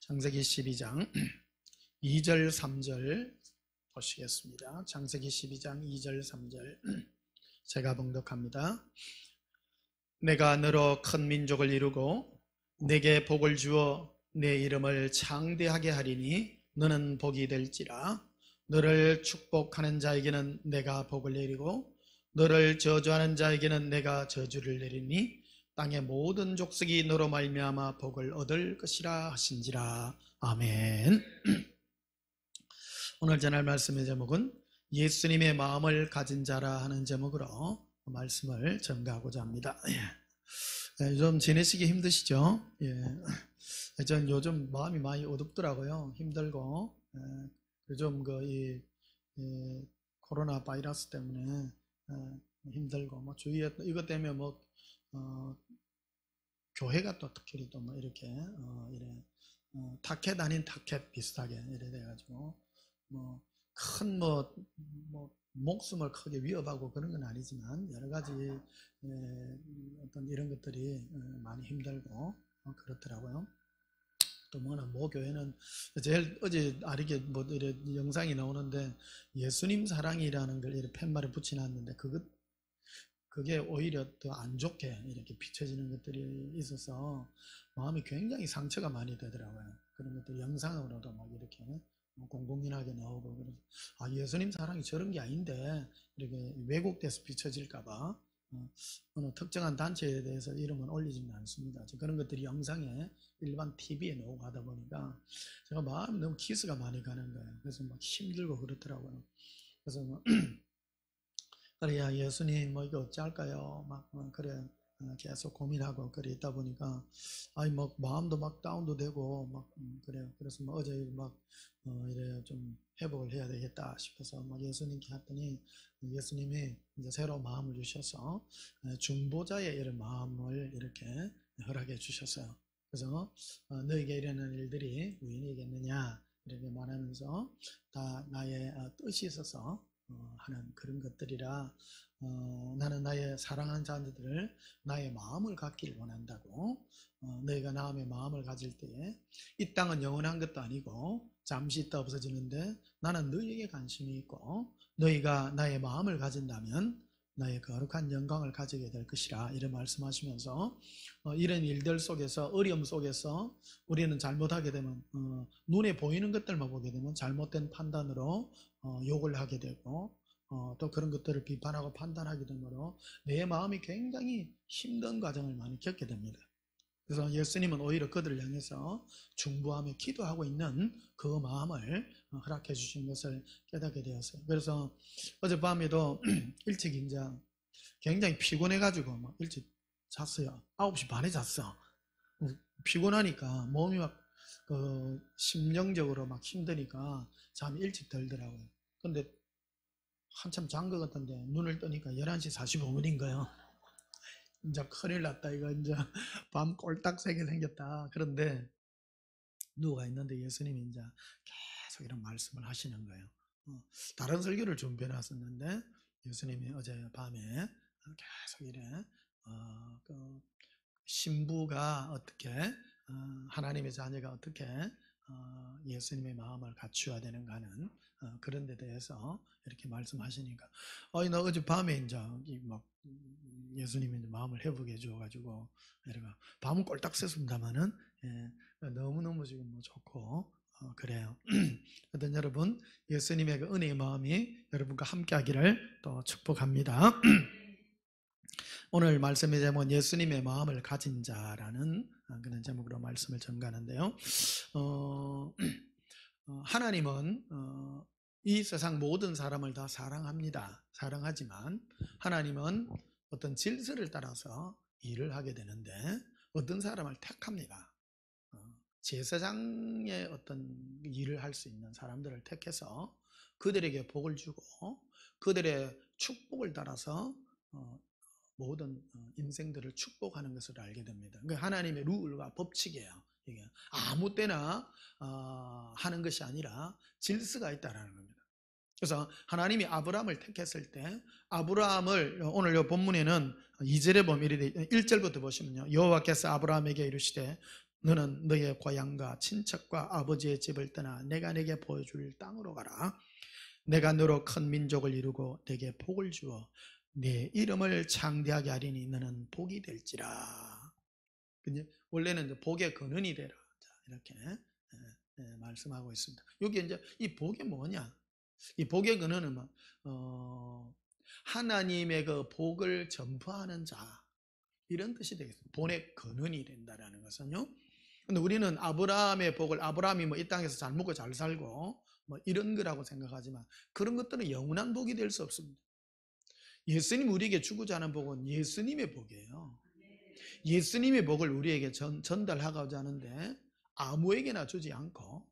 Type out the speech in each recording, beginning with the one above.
창세기 12장 2절 3절 보시겠습니다. 창세기 12장 2절 3절 제가 봉독합니다. 내가 너로 큰 민족을 이루고 내게 복을 주어 내 이름을 창대하게 하리니 너는 복이 될지라. 너를 축복하는 자에게는 내가 복을 내리고 너를 저주하는 자에게는 내가 저주를 내리니 땅의 모든 족속이 너로 말미암아 복을 얻을 것이라 하신지라. 아멘. 오늘 전할 말씀의 제목은 예수님의 마음을 가진 자라 하는 제목으로 말씀을 전가하고자 합니다. 좀 지내시기 힘드시죠? 전 요즘 마음이 많이 어둡더라고요. 힘들고 요즘 코로나 바이러스 때문에 힘들고 주위에 이것 때문에 교회가 또 특히 또 이렇게 타켓 아닌 타켓 비슷하게 이래 돼가지고 큰 목숨을 크게 위협하고 그런 건 아니지만 여러 가지 어떤 이런 것들이 많이 힘들고 그렇더라고요. 또 모 교회는 제일 어제 아리게 이래 영상이 나오는데 예수님 사랑이라는 걸 이렇게 팻말에 붙여놨는데 그게 오히려 더 안 좋게 이렇게 비춰지는 것들이 있어서 마음이 굉장히 상처가 많이 되더라고요. 그런 것들 영상으로도 이렇게 공공연하게 나오고 그래서 예수님 사랑이 저런 게 아닌데 이렇게 왜곡돼서 비춰질까봐 어느 특정한 단체에 대해서 이름은 올리지는 않습니다. 그런 것들이 영상에 일반 TV에 나오고 하다 보니까 제가 마음이 너무 기스가 많이 가는 거예요. 그래서 힘들고 그렇더라고요. 그래서 그래야 예수님 이거 어찌할까요? 그래 계속 고민하고 그래 있다 보니까 마음도 다운도 되고 그래요. 그래서 어제 이래 좀 회복을 해야 되겠다 싶어서 예수님께 했더니 예수님이 이제 새로 마음을 주셔서 중보자의 이런 마음을 이렇게 허락해 주셨어요. 그래서 너에게 이러는 일들이 우연이겠느냐 이렇게 말하면서 다 나의 뜻이 있어서 하는 그런 것들이라 나는 나의 사랑하는 자들을 나의 마음을 갖기를 원한다고. 너희가 나의 마음을 가질 때에 이 땅은 영원한 것도 아니고 잠시 있다 없어지는데 나는 너희에게 관심이 있고 너희가 나의 마음을 가진다면 나의 거룩한 영광을 가지게 될 것이라 이런 말씀하시면서 이런 일들 속에서 어려움 속에서 우리는 잘못하게 되면 눈에 보이는 것들만 보게 되면 잘못된 판단으로 욕을 하게 되고 또 그런 것들을 비판하고 판단하게 되므로 내 마음이 굉장히 힘든 과정을 많이 겪게 됩니다. 그래서 예수님은 오히려 그들을 향해서 중보하며 기도하고 있는 그 마음을 허락해 주신 것을 깨닫게 되었어요. 그래서 어젯밤에도 일찍 이제 굉장히 피곤해가지고 일찍 잤어요. 9시 반에 잤어. 피곤하니까 몸이 심령적으로 힘드니까 잠이 일찍 들더라고요. 근데 한참 잔 것 같은데 눈을 뜨니까 11시 45분인 거예요. 이제 큰일 났다 이거 이제 밤 꼴딱 새게 생겼다. 그런데 누가 있는데 예수님이 이제 계속 이런 말씀을 하시는 거예요. 다른 설교를 준비해 놨었는데 예수님이 어제 밤에 계속 이래 신부가 어떻게 하나님의 자녀가 어떻게 예수님의 마음을 갖추어야 되는가 하는 그런 데 대해서 이렇게 말씀하시니까 나 어제 밤에 이제 예수님이 이제 마음을 회복해 주어가지고 밤은 꼴딱 샜습니다만은 너무너무 지금 좋고 그래요. 하여튼 여러분 예수님의 그 은혜의 마음이 여러분과 함께 하기를 또 축복합니다. 오늘 말씀의 제목은 예수님의 마음을 가진 자라는 그런 제목으로 말씀을 전가하는데요. 하나님은 이 세상 모든 사람을 다 사랑합니다. 사랑하지만 하나님은 어떤 질서를 따라서 일을 하게 되는데 어떤 사람을 택합니다. 제사장의 어떤 일을 할 수 있는 사람들을 택해서 그들에게 복을 주고 그들의 축복을 따라서 모든 인생들을 축복하는 것을 알게 됩니다. 그러니까 하나님의 룰과 법칙이에요. 이게 아무 때나 하는 것이 아니라 질서가 있다라는 겁니다. 그래서 하나님이 아브라함을 택했을 때 아브라함을 오늘 이 본문에는 2절에 보면 1절부터 보시면요. 여호와께서 아브라함에게 이르시되 너는 너의 고향과 친척과 아버지의 집을 떠나 내가 내게 보여줄 땅으로 가라. 내가 너로 큰 민족을 이루고 내게 복을 주어 네 이름을 창대하게 하리니 너는 복이 될지라. 원래는 이제 복의 근원이 되라. 이렇게 말씀하고 있습니다. 여기 이제 이 복이 뭐냐? 이 복의 근원은 하나님의 그 복을 전파하는 자, 이런 뜻이 되겠습니다. 본의 근원이 된다라는 것은요. 근데 우리는 아브라함의 복을, 아브라함이 뭐 이 땅에서 잘 먹고 잘 살고 뭐 이런 거라고 생각하지만 그런 것들은 영원한 복이 될 수 없습니다. 예수님 우리에게 주고자 하는 복은 예수님의 복이에요. 예수님의 복을 우리에게 전달하고자 하는데 아무에게나 주지 않고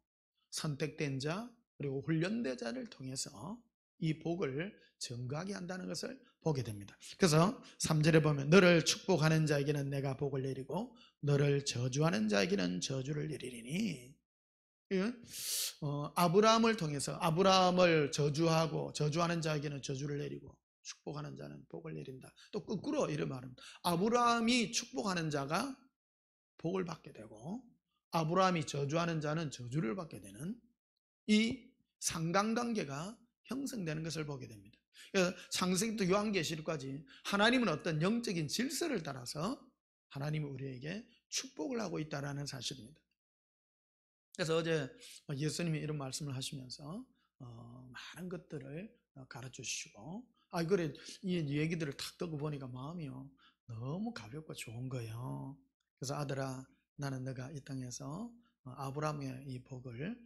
선택된 자 그리고 훈련된 자를 통해서 이 복을 증거하게 한다는 것을 보게 됩니다. 그래서 3절에 보면 너를 축복하는 자에게는 내가 복을 내리고 너를 저주하는 자에게는 저주를 내리리니, 아브라함을 통해서 아브라함을 저주하고 저주하는 자에게는 저주를 내리고 축복하는 자는 복을 내린다. 또 거꾸로 이런 말은 아브라함이 축복하는 자가 복을 받게 되고 아브라함이 저주하는 자는 저주를 받게 되는 이 상관관계가 형성되는 것을 보게 됩니다. 그래서 창세기부터 요한계시록까지 하나님은 어떤 영적인 질서를 따라서 하나님은 우리에게 축복을 하고 있다는 사실입니다. 그래서 어제 예수님이 이런 말씀을 하시면서 많은 것들을 가르쳐 주시고, 그래, 이 얘기들을 탁 듣고 보니까 마음이요 너무 가볍고 좋은 거예요. 그래서 아들아, 나는 너가 이 땅에서 아브라함의 이 복을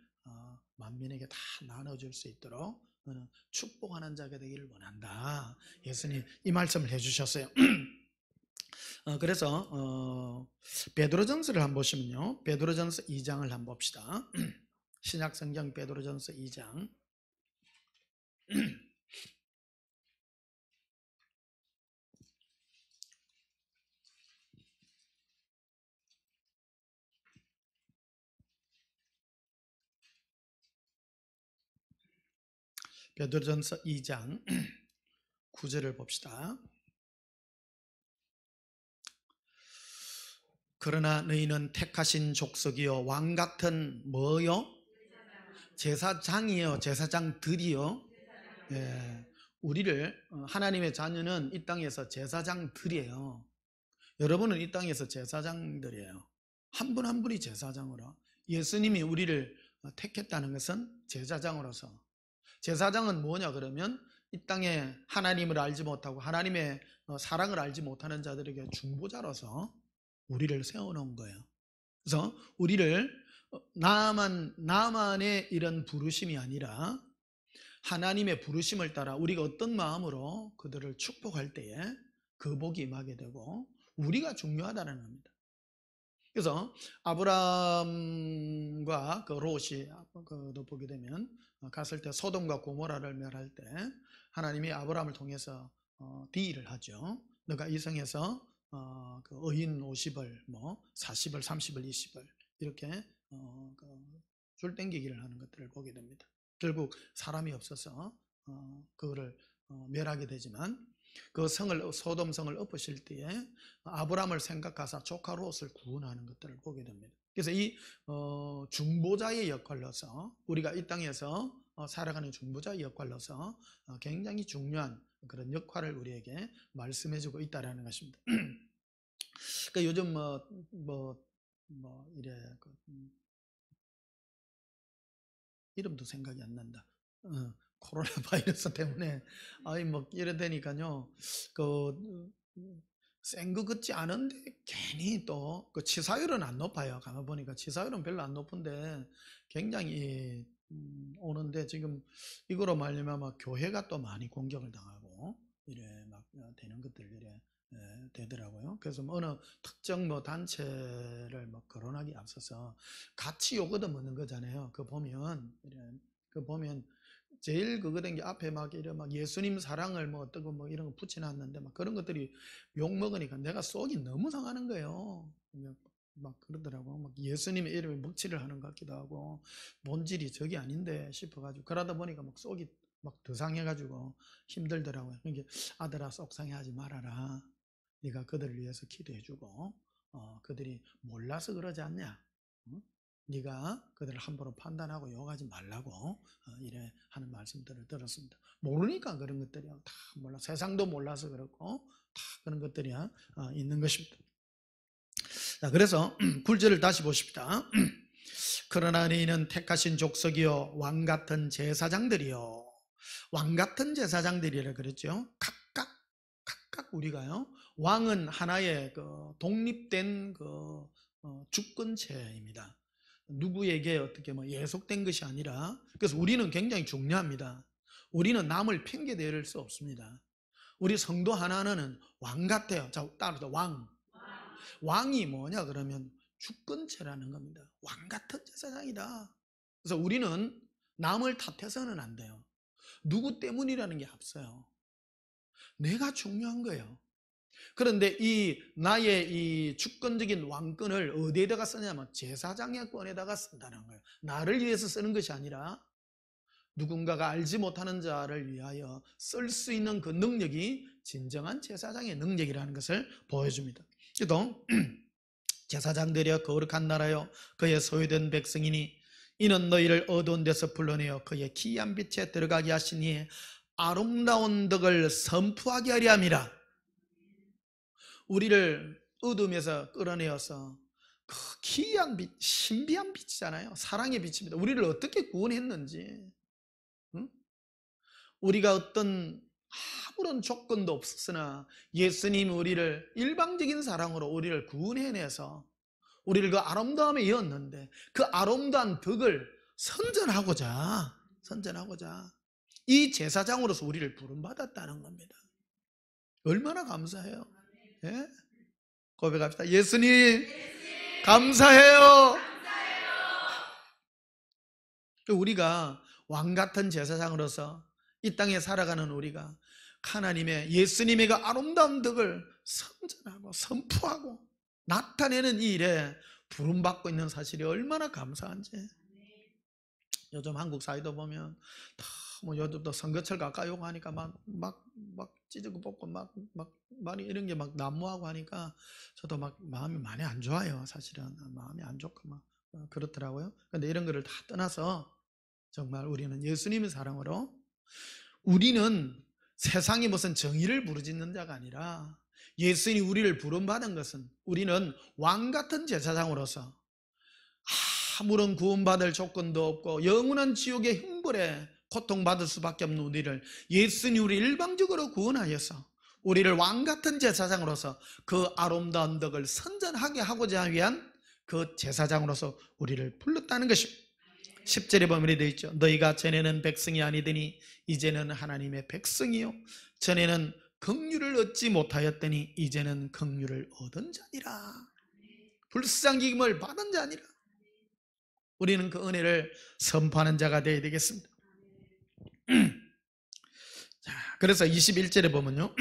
만민에게 다 나눠줄 수 있도록 너는 축복하는 자가 되기를 원한다. 예수님 이 말씀을 해주셨어요. 그래서 베드로전서를 한번 보시면요, 베드로전서 2장을 한번 봅시다. 신약성경 베드로전서 2장. 베드로전서 2장 9절을 봅시다. 그러나 너희는 택하신 족속이요 왕같은 뭐요? 제사장이요, 제사장들이요. 예, 우리를 하나님의 자녀는 이 땅에서 제사장들이에요. 여러분은 이 땅에서 제사장들이에요. 한 분 한 분이 제사장으로 예수님이 우리를 택했다는 것은 제사장으로서. 제사장은 뭐냐 그러면 이 땅에 하나님을 알지 못하고 하나님의 사랑을 알지 못하는 자들에게 중보자로서 우리를 세워놓은 거예요. 그래서 우리를 나만의 이런 부르심이 아니라 하나님의 부르심을 따라 우리가 어떤 마음으로 그들을 축복할 때에 그 복이 임하게 되고 우리가 중요하다는 겁니다. 그래서 아브라함과 그 롯이 그도 보게 되면 갔을 때 소돔과 고모라를 멸할 때 하나님이 아브라함을 통해서 딜을 하죠. 너가 이 성에서 그 의인 50을 뭐 40을 30을 20을 이렇게 줄 땡기기를 하는 것들을 보게 됩니다. 결국 사람이 없어서 그거를 멸하게 되지만 그 성을 소돔 성을 엎으실 때에 아브라함을 생각하사 조카 롯을 구원하는 것들을 보게 됩니다. 그래서 이 중보자의 역할로서 우리가 이 땅에서 살아가는 중보자의 역할로서 굉장히 중요한 그런 역할을 우리에게 말씀해주고 있다라는 것입니다. 그러니까 요즘 이래 이름도 생각이 안 난다. 코로나 바이러스 때문에 이래 되니까요. 센 거 같지 않은데 괜히 또 그 치사율은 안 높아요. 가만 보니까 치사율은 별로 안 높은데 굉장히 오는데 지금 이거로 말미암아 교회가 또 많이 공격을 당하고 이래 막 되는 것들 이래 되더라고요. 그래서 어느 특정 단체를 거론하기 앞서서 같이 욕 얻어먹는 거잖아요. 그 보면 제일 그거 된 게 앞에 막 예수님 사랑을 어떻고 이런 거 붙여놨는데 그런 것들이 욕 먹으니까 내가 속이 너무 상하는 거예요. 막 그러더라고. 예수님의 이름에 먹칠을 하는 것 같기도 하고 본질이 저기 아닌데 싶어가지고 그러다 보니까 속이 더 상해가지고 힘들더라고요. 그러니까 아들아 속상해하지 말아라. 네가 그들을 위해서 기도해주고 그들이 몰라서 그러지 않냐? 네가 그들을 함부로 판단하고 욕하지 말라고 이래 하는 말씀들을 들었습니다. 모르니까 그런 것들이 다 몰라, 세상도 몰라서 그렇고 다 그런 것들이 있는 것입니다. 자, 그래서 9절을 다시 보십시다. 그러나 너희는 택하신 족속이요 왕 같은 제사장들이요. 왕 같은 제사장들이라 그랬죠. 각각 우리가요. 왕은 하나의 독립된 주권체입니다. 누구에게 어떻게 예속된 것이 아니라, 그래서 우리는 굉장히 중요합니다. 우리는 남을 핑계 대를 수 없습니다. 우리 성도 하나는 왕 같아요. 자, 따라서 왕. 왕이 뭐냐 그러면 주권체라는 겁니다. 왕 같은 제사장이다. 그래서 우리는 남을 탓해서는 안 돼요. 누구 때문이라는 게 없어요. 내가 중요한 거예요. 그런데 나의 이 주권적인 왕권을 어디에다가 쓰냐면 제사장의 권에다가 쓴다는 거예요. 나를 위해서 쓰는 것이 아니라 누군가가 알지 못하는 자를 위하여 쓸 수 있는 그 능력이 진정한 제사장의 능력이라는 것을 보여줍니다. 또 제사장들이여 거룩한 나라여 그의 소유된 백성이니 이는 너희를 어두운 데서 불러내어 그의 기이한 빛에 들어가게 하시니 아름다운 덕을 선포하게 하려 함이라. 우리를 어둠에서 끌어내어서 그 기이한 빛, 신비한 빛이잖아요. 사랑의 빛입니다. 우리를 어떻게 구원했는지, 우리가 어떤 아무런 조건도 없었으나 예수님이 우리를 일방적인 사랑으로 우리를 구원해내서 우리를 그 아름다움에 이었는데 그 아름다운 덕을 선전하고자 이 제사장으로서 우리를 부름받았다는 겁니다. 얼마나 감사해요. 예? 고백합시다. 예수님 감사해요. 우리가 왕같은 제사장으로서 이 땅에 살아가는 우리가 하나님의 예수님의 그 아름다운 덕을 선전하고 선포하고 나타내는 이 일에 부름받고 있는 사실이 얼마나 감사한지. 요즘 한국 사회도 보면 요즘도 선거철 가까이 오고 하니까 막 찢고 뽑고 막 이런 게 막 난무하고 하니까 저도 막 마음이 많이 안 좋아요. 사실은 마음이 안 좋고 막 그렇더라고요. 그런데 이런 거를 다 떠나서 정말 우리는 예수님의 사랑으로, 우리는 세상이 무슨 정의를 부르짖는 자가 아니라 예수님이 우리를 부름받은 것은 우리는 왕같은 제사장으로서 아무런 구원받을 조건도 없고 영원한 지옥의 형벌에 고통받을 수밖에 없는 우리를 예수님이 우리 일방적으로 구원하여서 우리를 왕같은 제사장으로서 그 아름다운 덕을 선전하게 하고자 위한 그 제사장으로서 우리를 불렀다는 것입니다. 10절에 보면 이렇게 되어 있죠. 너희가 전에는 백성이 아니더니 이제는 하나님의 백성이요 전에는 긍휼을 얻지 못하였더니 이제는 긍휼을 얻은 자니라. 불쌍히 받은 자니라. 우리는 그 은혜를 선포하는 자가 되어야 되겠습니다. 자, 그래서 21절에 보면요,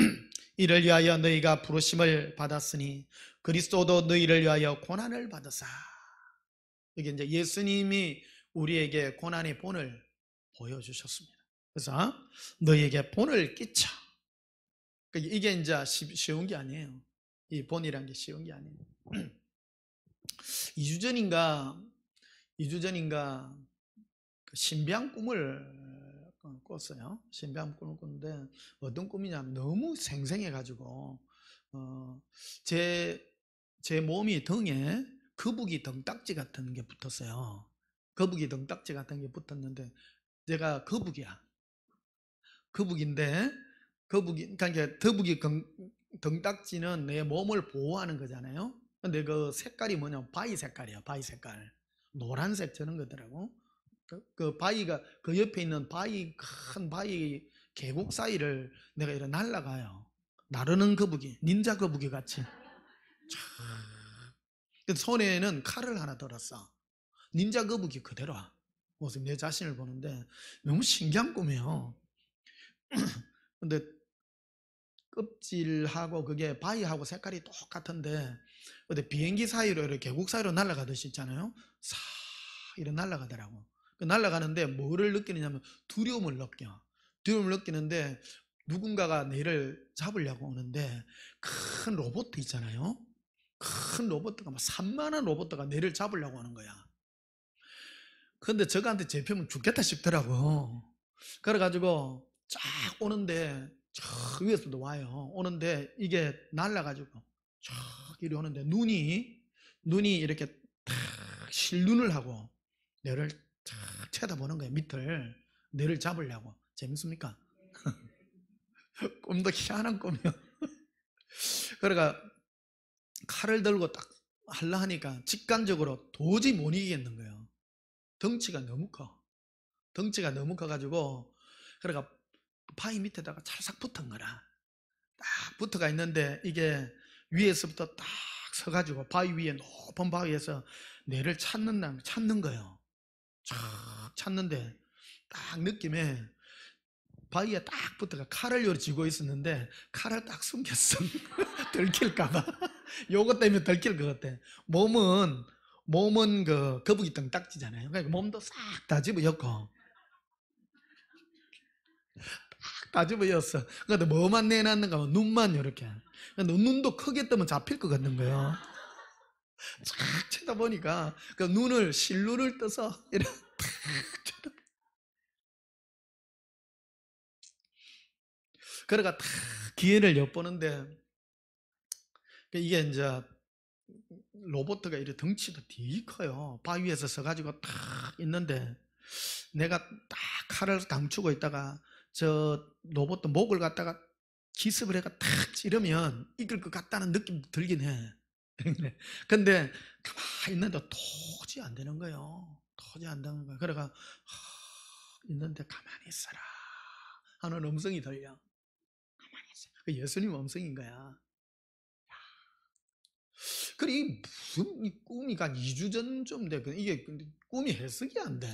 이를 위하여 너희가 부르심을 받았으니 그리스도도 너희를 위하여 고난을 받으사. 이게 이제 예수님이 우리에게 고난의 본을 보여주셨습니다. 그래서 너희에게 본을 끼쳐. 이게 이제 쉬운 게 아니에요. 이 본이란 게 쉬운 게 아니에요. 2주 전인가 신비한 꿈을 꿨어요. 신비한 꿈을 꿨는데 어떤 꿈이냐면 너무 생생해가지고 제 몸이 등에 거북이 등딱지 같은 게 붙었어요. 거북이 등딱지 같은 게 붙었는데 제가 거북이야. 거북인데 그러니까 거북이 등딱지는 내 몸을 보호하는 거잖아요. 근데 그 색깔이 뭐냐면 바위 색깔이야. 바위 색깔. 노란색 저런 거더라고. 그 바위가 그 옆에 있는 큰 바위 계곡 사이를 내가 이렇게 날아가요. 나르는 거북이, 닌자 거북이 같이. 손에는 칼을 하나 들었어. 닌자 거북이 그대로 모습, 내 자신을 보는데 너무 신기한 꿈이에요. 근데 껍질하고 그게 바위하고 색깔이 똑같은데 근데 비행기 사이로 이렇게 계곡 사이로 날아가듯이 있잖아요. 싹 이렇게 날아가더라고. 날아가는데 뭐를 느끼느냐면 두려움을 느껴. 두려움을 느끼는데 누군가가 내를 잡으려고 오는데 큰 로봇 있잖아요. 큰 로봇가 막 산만한 로봇가 뇌를 잡으려고 하는 거야. 근데 저거한테 잡히면 죽겠다 싶더라고. 그래가지고 쫙 오는데 저 위에서도 와요. 오는데 이게 날라가지고 쫙 이리 오는데 눈이 이렇게 탁 실눈을 하고 뇌를 탁 쳐다보는 거예요. 밑을 뇌를 잡으려고. 재밌습니까? 꿈도 희한한 꿈이요. 그러니까 칼을 들고 딱 하려 하니까 직관적으로 도저히 못 이기겠는 거예요. 덩치가 너무 커. 덩치가 너무 커가지고 그러니까 바위 밑에다가 찰싹 붙은 거라. 딱 붙어가 있는데 이게 위에서부터 딱 서가지고 바위 위에 높은 바위에서 뇌를 찾는 거예요. 쫙 찾는데 딱 느낌에 바위에 딱 붙어가 칼을 요리 쥐고 있었는데 칼을 딱 숨겼어. 들킬까봐. 요것 때문에 들킬 것 같아. 몸은 그 거북이 등 딱지잖아요. 그러니까 몸도 싹 다 집어였고 다 집어였어. 근데 뭐만 내놨는가 하면 눈만 이렇게. 근데 눈도 크게 뜨면 잡힐 것 같는 거예요. 쫙 쳐다보니까 그 눈을 실눈을 떠서 이렇게 탁 쳐다. 그러니까 탁 기회를 엿보는데 이게 이제 로봇가 이렇게 덩치도 되게 커요. 바위에서 서가지고 탁 있는데 내가 딱 칼을 감추고 있다가 저 로봇도 목을 갖다가 기습을 해가 탁 찌르면 이길 것 같다는 느낌도 들긴 해. 근데 가만히 있는데 도저히 안 되는 거예요. 도저히 안 되는 거예요. 그래가 있는데 가만히 있어라 하는 음성이 들려. 가만히 있어. 그 예수님 음성인 거야. 그래, 이게 무슨 이 꿈이 한 2주 전쯤 돼. 이게 근데 꿈이 해석이 안 돼.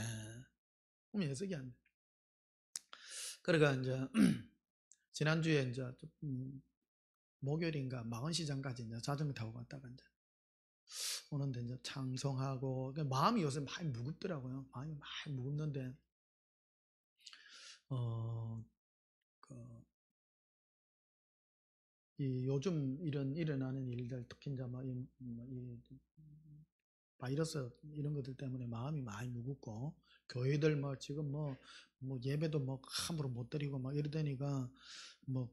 꿈이 해석이 안 돼. 그러니까 이제 지난주에 이제 목요일인가 망원시장까지 이제 자전거 타고 갔다가 이제 오는데 이제 찬송하고 마음이 요새 많이 무겁더라고요. 마음이 많이 무겁는데 그 이 요즘 일어나는 일들 특히 이제 이 바이러스 이런 것들 때문에 마음이 많이 무겁고 교회들 뭐 지금 뭐 예배도 뭐 함부로 못 드리고 막 이러다니까 뭐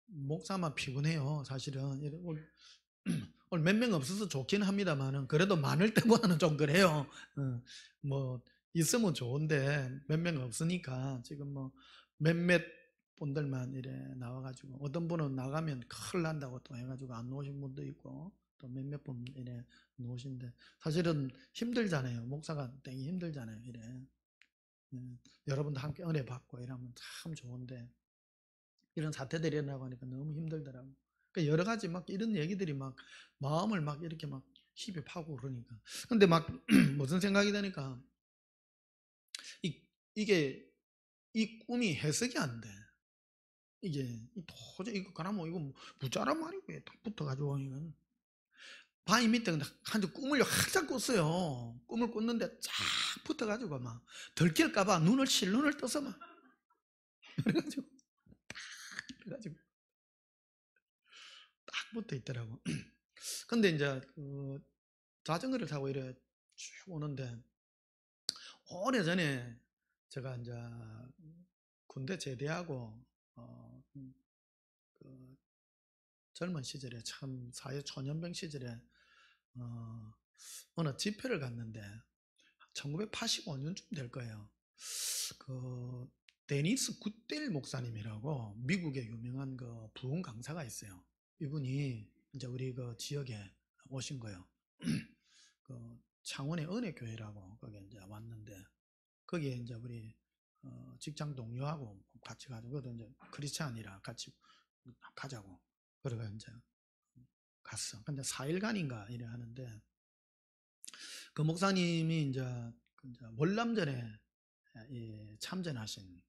목사만 피곤해요. 사실은 오늘 몇 명 없어서 좋긴 합니다만은 그래도 많을 때보다는 좀 그래요. 뭐 있으면 좋은데 몇 명 없으니까 지금 뭐 몇몇 분들만 이래 나와가지고 어떤 분은 나가면 큰일 난다고 또 해가지고 안 오신 분도 있고 또 몇몇 분 이래 놓으신데 사실은 힘들잖아요. 목사가 되게 힘들잖아요. 이래 여러분도 함께 은혜 받고 이러면 참 좋은데 이런 사태들이 일어나고 하니까 너무 힘들더라고. 그러니까 여러 가지 막 이런 얘기들이 막 마음을 막 이렇게 막 힙에 파고 그러니까. 근데 막 무슨 생각이 드니까 이게 이 꿈이 해석이 안 돼. 이게 도저히 이거 그나마 이거 무자란 말이고 딱 붙어가지고 이건 바위 밑에 한테 꿈을 활짝 꿨어요. 꿈을 꿨는데 쫙 붙어가지고 막 들킬까봐 눈을 실눈을 떠서 막 그래가지고 그래가지고 딱 붙어 있더라고. 근데 이제 자전거를 타고 이래 쭉 오는데 오래전에 제가 이제 군대 제대하고 그 젊은 시절에 참 사회 초년병 시절에 어느 집회를 갔는데 1985년쯤 될 거예요. 그 데니스 굿델 목사님이라고 미국의 유명한 그 부흥 강사가 있어요. 이분이 이제 우리 그 지역에 오신 거예요. 그 창원의 은혜교회라고 거기 이제 왔는데 거기에 이제 우리 직장 동료하고 같이 가지고 이제 크리스찬이라 같이 가자고 그러가 이제 갔어. 근데 4일간인가 이래 하는데 그 목사님이 이제 월남전에 참전하신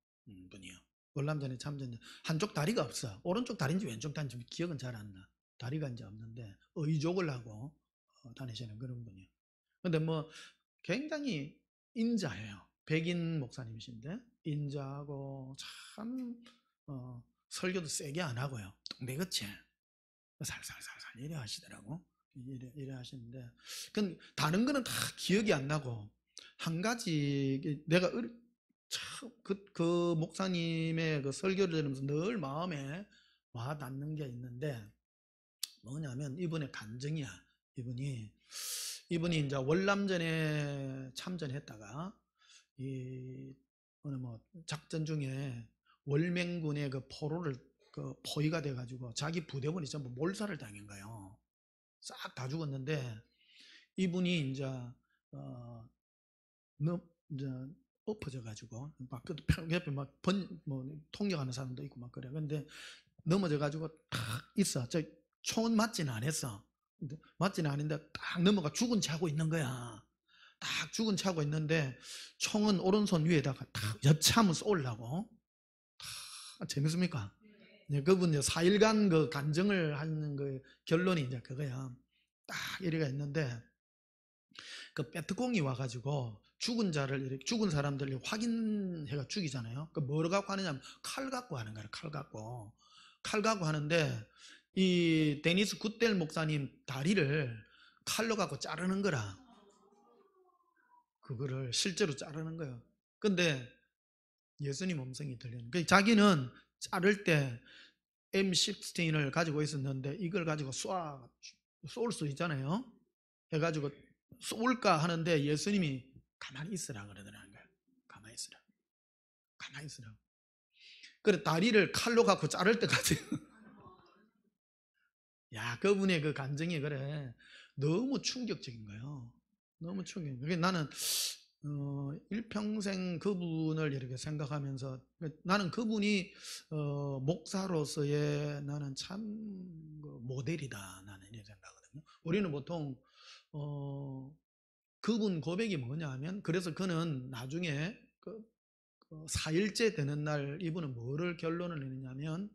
분이요. 월남전에 참전 한쪽 다리가 없어. 오른쪽 다리인지 왼쪽 다리인지 기억은 잘 안 나. 다리가 이제 없는데 의족을 하고 다니시는 그런 분이요. 근데 뭐 굉장히 인자해요. 백인 목사님이신데 인자하고 참 설교도 세게 안 하고요. 동네같이 살살살살 이래 하시더라고. 이래 하시는데, 다른 거는 다 기억이 안 나고, 한 가지, 내가 그 목사님의 그 설교를 들으면서 늘 마음에 와 닿는 게 있는데, 뭐냐면 이분의 간증이야. 이분이 이제 월남전에 참전했다가 어느 작전 중에 월맹군의 그 포로를 그 포위가 돼가지고 자기 부대원이 전부 몰살을 당한 거예요. 싹 다 죽었는데 이분이 이제 이제 엎어져가지고 막 옆에 통역하는 사람도 있고 막 그래. 근데 넘어져가지고 딱 있어. 저 총은 맞지는 않았어. 맞지는 않은데 딱 넘어가 죽은 채 하고 있는 거야. 딱 죽은 채 하고 있는데 총은 오른손 위에다가 딱 여차하면 쏘려고. 재밌습니까? 네, 그분 4일간 그 간증을 하는 그 결론이 이제 그거야. 딱 이래가 있는데 그 배트공이 와가지고 죽은 사람들을 확인해가 죽이잖아요. 그 뭐를 갖고 하느냐, 칼 갖고 하는 거야. 칼 갖고 하는데 이 데니스 굿델 목사님 다리를 칼로 갖고 자르는 거라. 그거를 실제로 자르는 거예요. 근데 예수님 음성이 들리는 거예요. 자기는 자를 때 M16을 가지고 있었는데 이걸 가지고 쏠 수 있잖아요. 해가지고 쏠까 하는데 예수님이 가만히 있으라 그러더라는 거예요. 가만히 있으라. 그래 다리를 칼로 갖고 자를 때까지 야, 그분의 그 감정이 그래 너무 충격적인 거예요. 너무 충격. 그게 나는 일평생 그분을 이렇게 생각하면서 나는 그분이 목사로서의 나는 참 그 모델이다. 나는 이렇게 생각하거든요. 우리는 보통 그분 고백이 뭐냐 하면 그래서 그는 나중에 그 4일째 되는 날 이분은 뭐를 결론을 내느냐면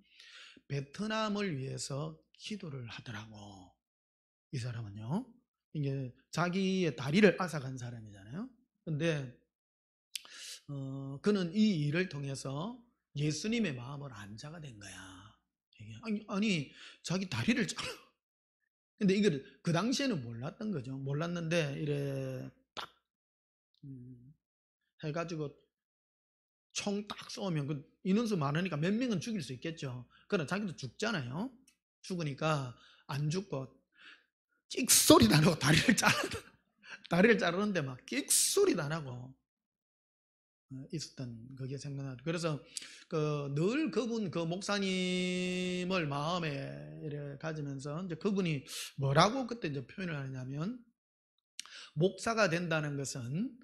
베트남을 위해서 기도를 하더라고. 이 사람은요. 이게 자기의 다리를 앗아간 사람이잖아요. 근데 그는 이 일을 통해서 예수님의 마음을 안 자가 된 거야. 아니 자기 다리를 잘라. 근데 이걸 그 당시에는 몰랐던 거죠. 몰랐는데 이래 딱 해가지고 총 딱 쏘면 그 인원수 많으니까 몇 명은 죽일 수 있겠죠. 그러나 자기도 죽잖아요. 죽으니까 안 죽고 끽소리도 안 하고 다리를 자르는데 막 끽소리도 안 하고 있었던 그게 생각나요. 그래서 늘 그분 그 목사님을 마음에 이렇게 가지면서 이제 그분이 뭐라고 그때 이제 표현을 하냐면 목사가 된다는 것은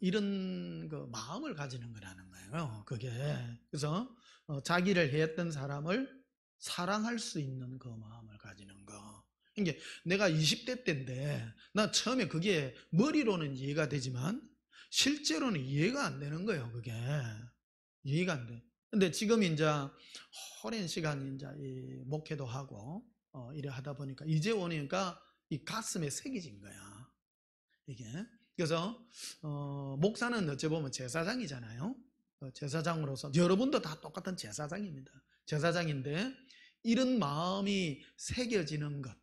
이런 그 마음을 가지는 거라는 거예요. 그게 그래서 자기를 해했던 사람을 사랑할 수 있는 그 마음을 가지는 거. 이게 내가 20대 때인데 나 처음에 그게 머리로는 이해가 되지만 실제로는 이해가 안 되는 거예요. 그게 이해가 안 돼. 근데 지금 이제 오랜 시간 이제 이 목회도 하고 이래 하다 보니까 이제 오니까 이 가슴에 새겨진 거야. 이게 그래서 목사는 어찌 보면 제사장이잖아요. 제사장으로서 여러분도 다 똑같은 제사장입니다. 제사장인데 이런 마음이 새겨지는 것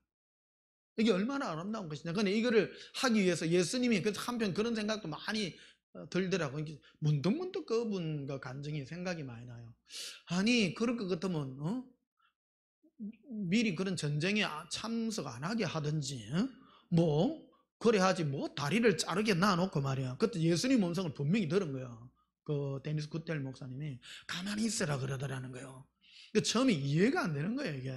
이게 얼마나 아름다운 것이냐. 근데 이거를 하기 위해서 예수님이 한편 그런 생각도 많이 들더라고요. 문득문득 그분과 간증이 생각이 많이 나요. 아니 그럴 것 같으면 미리 그런 전쟁에 참석 안 하게 하든지 뭐 그래야지 뭐 다리를 자르게 놔놓고 말이야. 그때 예수님 음성을 분명히 들은 거야. 그 데니스 굿델 목사님이 가만히 있으라 그러더라는 거예요. 처음에 이해가 안 되는 거예요. 이게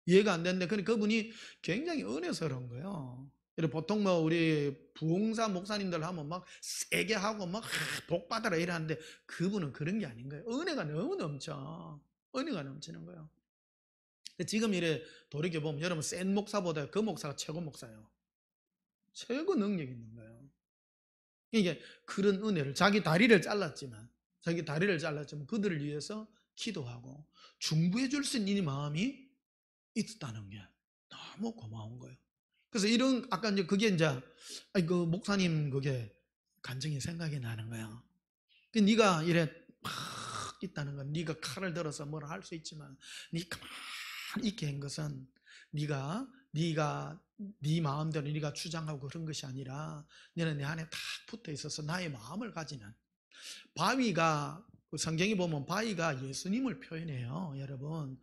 이해가 안 되는데 그분이 굉장히 은혜스러운 거예요. 보통 뭐 우리 부흥사 목사님들 하면 막 세게 하고 막 복 받아라 이러는데 그분은 그런 게 아닌 거예요. 은혜가 너무 넘쳐. 은혜가 넘치는 거예요. 지금 이래 돌이켜보면 여러분 센 목사보다 그 목사가 최고 목사예요. 최고 능력 있는 거예요. 이게 그런 은혜를 자기 다리를 잘랐지만 그들을 위해서 기도하고 중보해 줄 수 있는 이 마음이 있다는 게 너무 고마운 거예요. 그래서 이런 아까 이제 그게 이제 그 목사님 그게 간증이 생각이 나는 거야. 네가 이래 막 있다는 건 네가 칼을 들어서 뭐라 할 수 있지만 네 가만히 있게 한 것은 네가 네 마음대로 네가 주장하고 그런 것이 아니라 너는 내 안에 딱 붙어 있어서 나의 마음을 가지는 바위가 성경에 보면 바위가 예수님을 표현해요. 여러분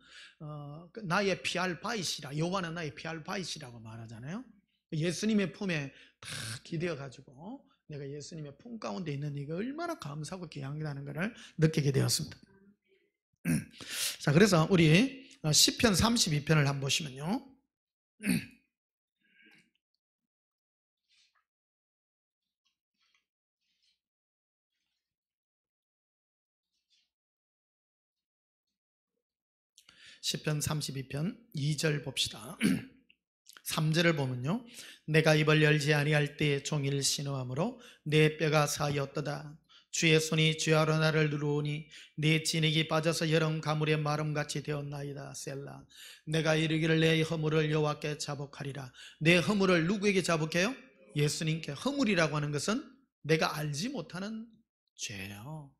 나의 피알바이시라 여호와는 나의 피알바이시라고 말하잖아요. 예수님의 품에 다 기대어 가지고 내가 예수님의 품 가운데 있는 이가 얼마나 감사하고 귀한다는 것을 느끼게 되었습니다. 자, 그래서 우리 시편 32편을 한번 보시면요. 시편 32편 2절 봅시다. 3절을 보면요. 내가 입을 열지 아니할 때에 종일 신음함으로 내 뼈가 사이었도다. 주의 손이 주야로 나를 누르오니 내 진액이 빠져서 여름 가물의 마름같이 되었나이다. 셀라. 내가 이르기를 내 허물을 여호와께 자복하리라. 내 허물을 누구에게 자복해요? 예수님께. 허물이라고 하는 것은 내가 알지 못하는 죄예요.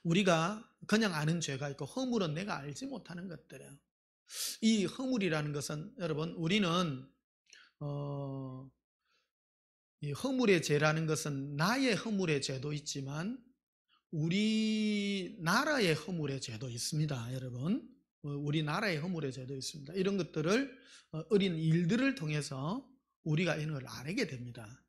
우리가 그냥 아는 죄가 있고 허물은 내가 알지 못하는 것들이에요. 이 허물이라는 것은 여러분 우리는 이 허물의 죄라는 것은 나의 허물의 죄도 있지만 우리나라의 허물의 죄도 있습니다. 여러분 우리나라의 허물의 죄도 있습니다. 이런 것들을 어린 일들을 통해서 우리가 이런 걸 알게 됩니다.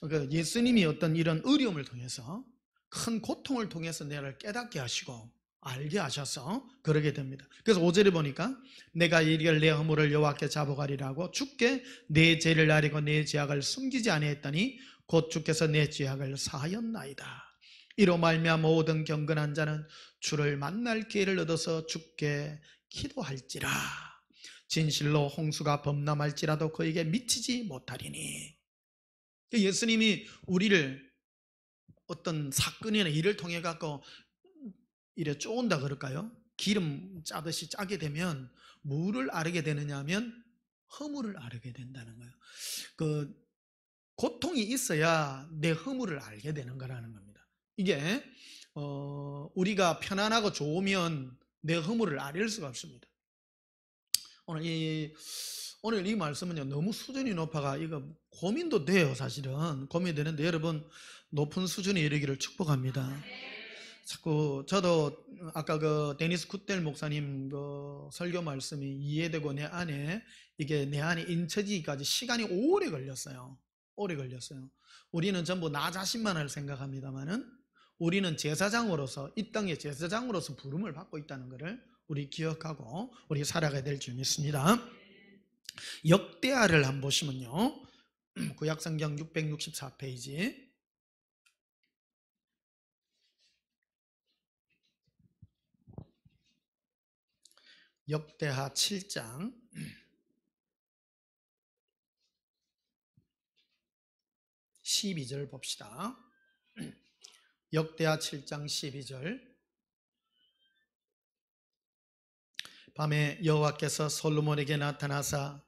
그러니까 예수님이 어떤 이런 어려움을 통해서 큰 고통을 통해서 내를 깨닫게 하시고 알게 하셔서 그러게 됩니다. 그래서 5절에 보니까 내가 이리를 내 허물을 여호와께 자복하리라고 주께 내 죄를 아리고 내 죄악을 숨기지 아니했더니 곧 주께서 내 죄악을 사하였나이다. 이로 말미암아 모든 경건한 자는 주를 만날 기회를 얻어서 주께 기도할지라. 진실로 홍수가 범람할지라도 그에게 미치지 못하리니. 예수님이 우리를 어떤 사건이나 일을 통해 갖고 이래 쪼은다 그럴까요? 기름 짜듯이 짜게 되면 뭐를 알게 되느냐 하면 허물을 알게 된다는 거예요. 그 고통이 있어야 내 허물을 알게 되는 거라는 겁니다. 이게 우리가 편안하고 좋으면 내 허물을 알릴 수가 없습니다. 오늘 이 말씀은요 너무 수준이 높아가 이거 고민도 돼요. 사실은 고민이 되는데 여러분 높은 수준에 이르기를 축복합니다. 자꾸 저도 아까 그 데니스 쿠텔 목사님 그 설교 말씀이 이해되고 내 안에 인쳐지기까지 시간이 오래 걸렸어요. 우리는 전부 나 자신만을 생각합니다만은 우리는 제사장으로서 이 땅의 제사장으로서 부름을 받고 있다는 것을 우리 기억하고 우리 살아가야 될 줄 믿습니다. 역대하를 한번 보시면요. 구약성경 664페이지 역대하 7장 12절 봅시다. 역대하 7장 12절. 밤에 여호와께서 솔로몬에게 나타나사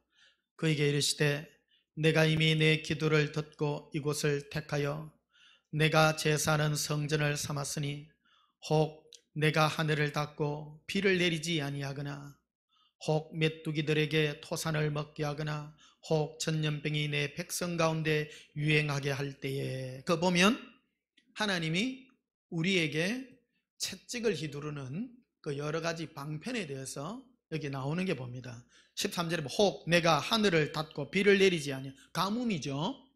그에게 이르시되 내가 이미 내 기도를 듣고 이곳을 택하여 내가 제사하는 성전을 삼았으니 혹 내가 하늘을 닫고 비를 내리지 아니하거나 혹 메뚜기들에게 토산을 먹게 하거나 혹 전염병이 내 백성 가운데 유행하게 할 때에 그 보면 하나님이 우리에게 채찍을 휘두르는 그 여러 가지 방편에 대해서 여기 나오는 게 봅니다. 13절에 혹 내가 하늘을 닫고 비를 내리지 아니하 가뭄이죠.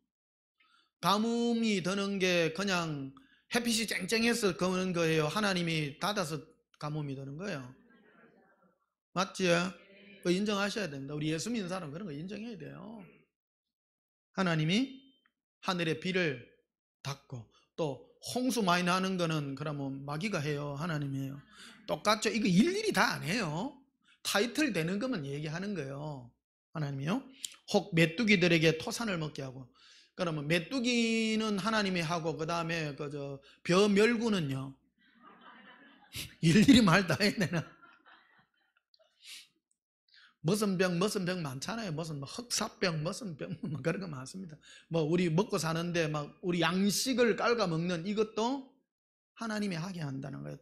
가뭄이 드는 게 그냥 햇빛이 쨍쨍해서 그런 거예요? 하나님이 닫아서 가뭄이 드는 거예요? 맞지? 그거 인정하셔야 됩니다. 우리 예수 믿는 사람은 그런 거 인정해야 돼요. 하나님이 하늘의 비를 닫고 또 홍수 많이 나는 거는 그러면 마귀가 해요? 하나님이 해요? 똑같죠. 이거 일일이 다 안 해요. 타이틀 되는 것만 얘기하는 거예요. 하나님이요. 혹 메뚜기들에게 토산을 먹게 하고 그러면 메뚜기는 하나님이 하고 그 다음에 벼멸구는요 일일이 말 다 해야 되나? 무슨 병 많잖아요. 무슨 흑사병 무슨 병 그런 거 많습니다. 우리 먹고 사는데 막 우리 양식을 깔아 먹는 이것도 하나님이 하게 한다는 거예요.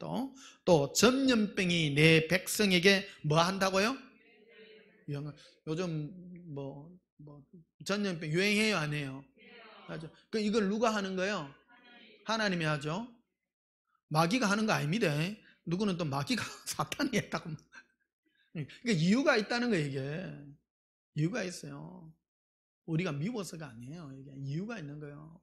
또 전염병이 내 백성에게 뭐 한다고요? 요즘 전염병 유행해요, 안 해요? 하죠. 그 이걸 누가 하는 거예요? 하나님이 하죠. 마귀가 하는 거 아닙니다. 누구는 또 마귀가 사탄이 했다고. 그러니까 이유가 있다는 거예요, 이게. 이유가 있어요. 우리가 미워서가 아니에요. 이게 이유가 있는 거예요.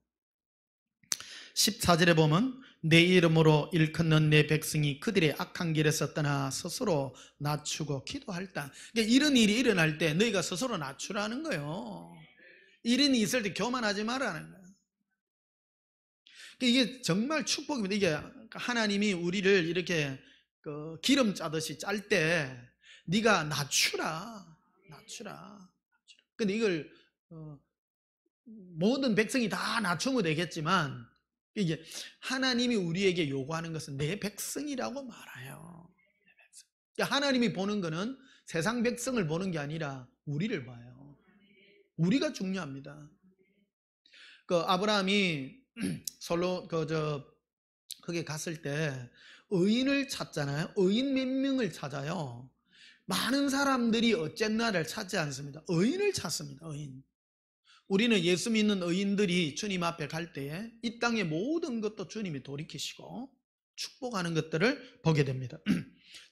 14절에 보면 내 이름으로 일컫는 내 백성이 그들의 악한 길에서 떠나 스스로 낮추고 기도할다. 그러니까 이런 일이 일어날 때 너희가 스스로 낮추라는 거예요. 이런 일이 있을 때 교만하지 말라는 거예요. 이게 정말 축복입니다. 이게 하나님이 우리를 이렇게 기름 짜듯이 짤 때 네가 낮추라. 근데 이걸 모든 백성이 다 낮추면 되겠지만 이게 하나님이 우리에게 요구하는 것은 내 백성이라고 말해요. 그러니까 하나님이 보는 거는 세상 백성을 보는 게 아니라 우리를 봐요. 우리가 중요합니다. 아브라함이 솔로 거기 갔을 때 의인을 찾잖아요. 의인 몇 명을 찾아요. 많은 사람들이 어쨌나를 찾지 않습니다. 의인을 찾습니다. 의인. 우리는 예수 믿는 의인들이 주님 앞에 갈 때에 이 땅의 모든 것도 주님이 돌이키시고 축복하는 것들을 보게 됩니다.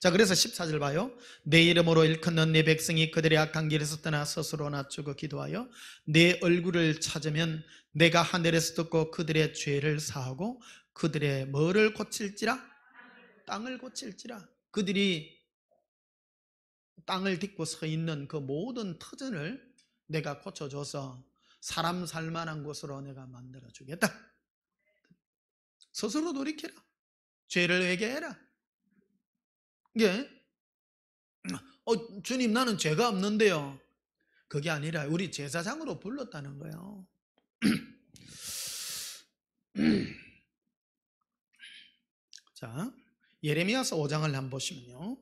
자, 그래서 14절 봐요. 내 이름으로 일컫는 내 백성이 그들의 악한 길에서 떠나 스스로 낮추고 기도하여 내 얼굴을 찾으면 내가 하늘에서 듣고 그들의 죄를 사하고 그들의 뭐를 고칠지라? 땅을 고칠지라. 그들이 땅을 딛고 서 있는 그 모든 터전을 내가 고쳐줘서 사람 살만한 곳으로 내가 만들어주겠다. 스스로 돌이켜라. 죄를 회개해라. 이게 주님 나는 죄가 없는데요. 그게 아니라 우리 제사장으로 불렀다는 거예요. 자, 예레미야서 5장을 한번 보시면요.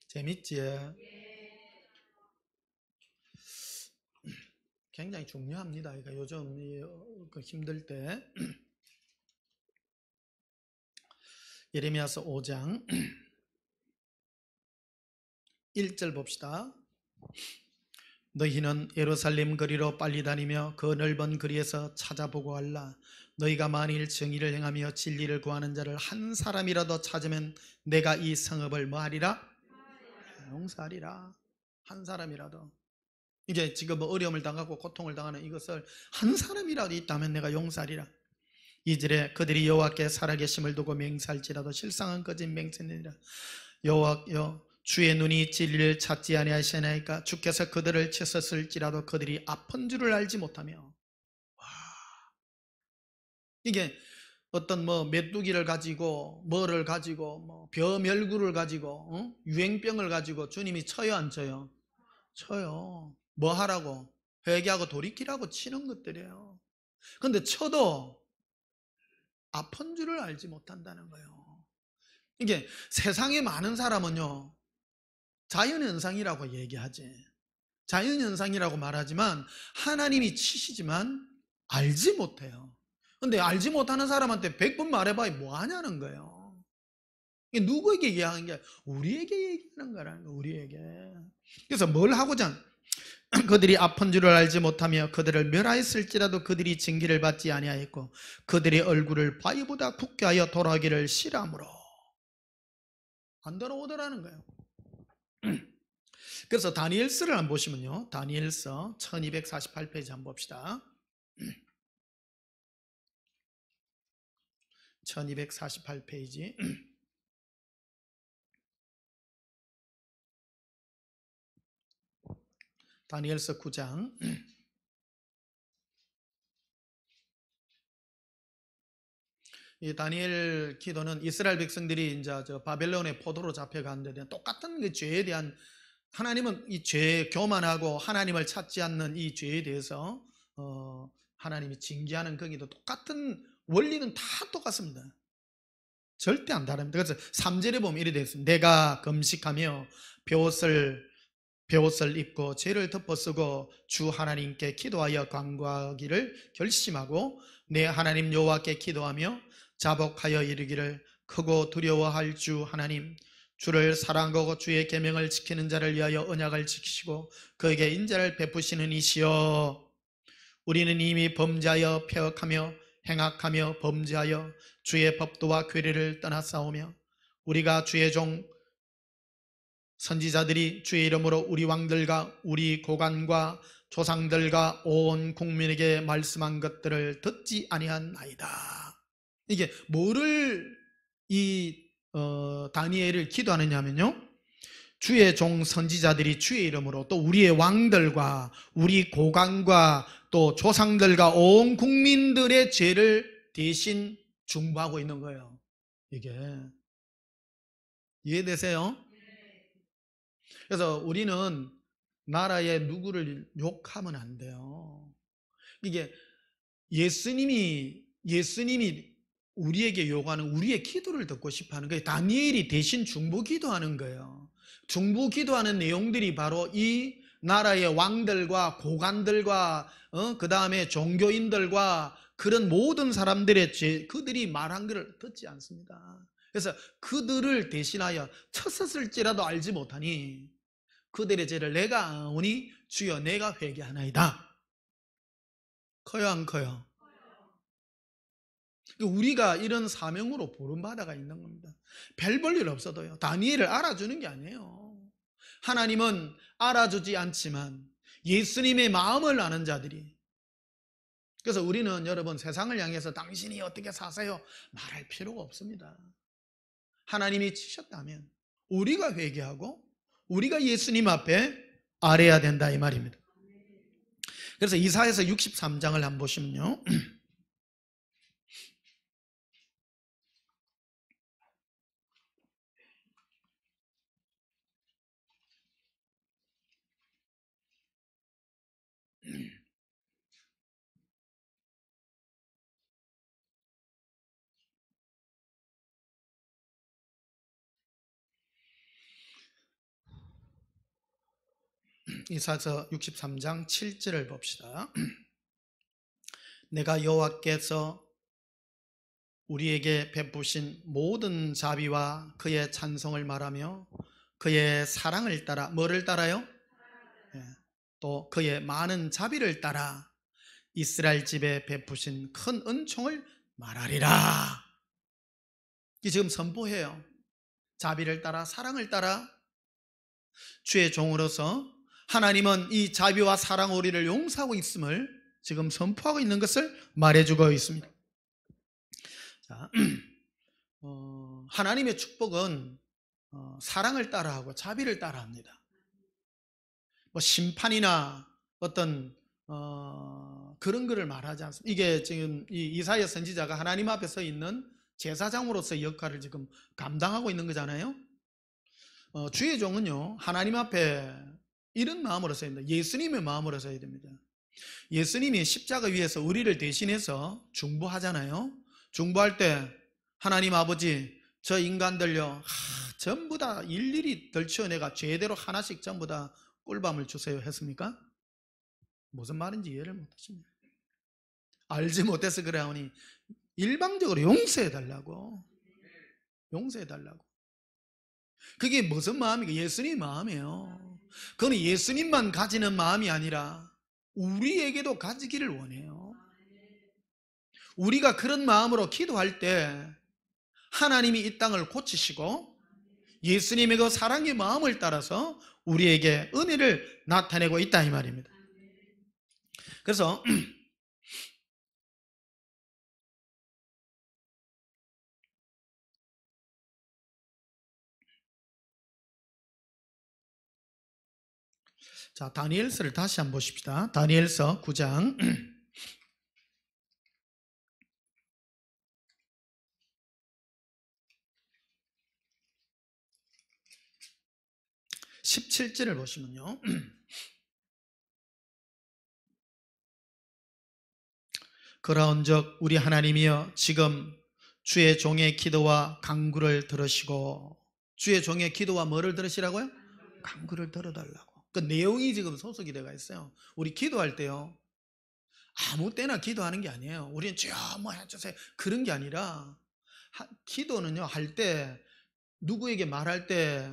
재밌지? 굉장히 중요합니다. 그러니까 요즘 힘들 때 예레미야서 5장 1절 봅시다. 너희는 예루살렘 거리로 빨리 다니며 그 넓은 거리에서 찾아보고 할라. 너희가 만일 정의를 행하며 진리를 구하는 자를 한 사람이라도 찾으면 내가 이 성읍을 뭐하리라? 용서하리라. 한 사람이라도. 이게 지금 어려움을 당하고 고통을 당하는 이것을 한 사람이라도 있다면 내가 용서하리라. 2절에 그들이 여호와께 살아계심을 두고 맹세할지라도 실상은 거짓 맹세니라. 여호와여 주의 눈이 진리를 찾지 아니하시나이까. 주께서 그들을 치셨을지라도 그들이 아픈 줄을 알지 못하며. 와. 이게 어떤 메뚜기를 가지고 뭐를 가지고 벼멸구를 가지고 유행병을 가지고 주님이 쳐요 안 쳐요? 쳐요. 뭐 하라고? 회개하고 돌이키라고 치는 것들이에요. 근데 쳐도 아픈 줄을 알지 못한다는 거예요. 이게 세상에 많은 사람은요 자연현상이라고 얘기하지. 자연현상이라고 말하지만 하나님이 치시지만 알지 못해요. 근데 알지 못하는 사람한테 100번 말해봐야 뭐 하냐는 거예요. 이게 누구에게 얘기하는 게 우리에게 얘기하는 거라는 거예요. 우리에게. 그래서 뭘 하고자 그들이 아픈 줄을 알지 못하며 그들을 멸하였을지라도 그들이 징계를 받지 아니하였고 그들의 얼굴을 바위보다 굳게 하여 돌아오기를 싫어하므로 안 돌아오더라는 거예요. 그래서 다니엘서를 한번 보시면요. 다니엘서 1248페이지 한번 봅시다. 1248페이지. 다니엘서 9장. 이 다니엘 기도는 이스라엘 백성들이 이제 바벨론의 포도로 잡혀가는데 똑같은 그 죄에 대한 하나님은 이 죄 교만하고 하나님을 찾지 않는 이 죄에 대해서 하나님이 징계하는 거기도 똑같은 원리는 다 똑같습니다. 절대 안 다릅니다. 그래서 3절에 보면 이렇게 되어 있습니다. 내가 금식하며 벼옷을 베옷을 입고 죄를 덮어쓰고 주 하나님께 기도하여 간구하기를 결심하고 내 하나님 여호와께 기도하며 자복하여 이르기를 크고 두려워할 주 하나님, 주를 사랑하고 주의 계명을 지키는 자를 위하여 언약을 지키시고 그에게 인자를 베푸시는 이시여, 우리는 이미 범죄하여 폐역하며 행악하며 범죄하여 주의 법도와 규례를 떠나싸우며 우리가 주의 종 선지자들이 주의 이름으로 우리 왕들과 우리 고관과 조상들과 온 국민에게 말씀한 것들을 듣지 아니하나이다. 이게 뭐를 다니엘을 기도하느냐면요, 주의 종 선지자들이 주의 이름으로 또 우리의 왕들과 우리 고관과 또 조상들과 온 국민들의 죄를 대신 중보하고 있는 거예요. 이게 이해되세요? 그래서 우리는 나라의 누구를 욕하면 안 돼요. 이게 예수님이 우리에게 요구하는, 우리의 기도를 듣고 싶어 하는 거예요. 다니엘이 대신 중보 기도하는 거예요. 중보 기도하는 내용들이 바로 이 나라의 왕들과 고관들과 그 다음에 종교인들과 그런 모든 사람들의 죄, 그들이 말한 것을 듣지 않습니다. 그래서 그들을 대신하여 쳤었을지라도 알지 못하니 그들의 죄를 내가 아오니 주여 내가 회개하나이다. 커요 안 커요? 우리가 이런 사명으로 부름받아가 있는 겁니다. 별 볼 일 없어도요. 다니엘을 알아주는 게 아니에요. 하나님은 알아주지 않지만 예수님의 마음을 아는 자들이, 그래서 우리는 여러분 세상을 향해서 당신이 어떻게 사세요? 말할 필요가 없습니다. 하나님이 치셨다면 우리가 회개하고 우리가 예수님 앞에 아뢰야 된다 이 말입니다. 그래서 이사야서 63장을 한번 보시면요, 이사야서 63장 7절을 봅시다. 내가 여호와께서 우리에게 베푸신 모든 자비와 그의 찬송을 말하며 그의 사랑을 따라, 뭐를 따라요? 또 그의 많은 자비를 따라 이스라엘 집에 베푸신 큰 은총을 말하리라. 이 지금 선포해요. 자비를 따라, 사랑을 따라 주의 종으로서 하나님은 이 자비와 사랑 우리를 용서하고 있음을 지금 선포하고 있는 것을 말해주고 있습니다. 자, 하나님의 축복은 사랑을 따라하고 자비를 따라합니다. 뭐 심판이나 어떤 그런 거를 말하지 않습니다. 이게 지금 이 이사야 선지자가 하나님 앞에 서 있는 제사장으로서의 역할을 지금 감당하고 있는 거잖아요. 주의 종은요, 하나님 앞에 이런 마음으로 서야 됩니다. 예수님의 마음으로 서야 됩니다. 예수님이 십자가 위에서 우리를 대신해서 중보하잖아요. 중보할 때 하나님 아버지, 저 인간들요, 전부 다 일일이 덜치어내가 죄대로 하나씩 전부 다 꿀밤을 주세요 했습니까? 무슨 말인지 이해를 못하십니다. 알지 못해서 그래 하니 일방적으로 용서해달라고. 용서해달라고. 그게 무슨 마음이에요? 예수님 마음이에요. 그건 예수님만 가지는 마음이 아니라 우리에게도 가지기를 원해요. 우리가 그런 마음으로 기도할 때 하나님이 이 땅을 고치시고 예수님의 그 사랑의 마음을 따라서 우리에게 은혜를 나타내고 있다 이 말입니다. 그래서 자, 다니엘서를 다시 한번 보십시다. 다니엘서 9장 17절을 보시면요, 그러한즉 우리 하나님이여 지금 주의 종의 기도와 간구를 들으시고, 주의 종의 기도와 뭐를 들으시라고요? 간구를 들어달라고. 그 내용이 지금 소속이 되어 있어요. 우리 기도할 때요, 아무 때나 기도하는 게 아니에요. 우리는 주여 뭐 해주세요 그런 게 아니라, 기도는요, 할 때 누구에게 말할 때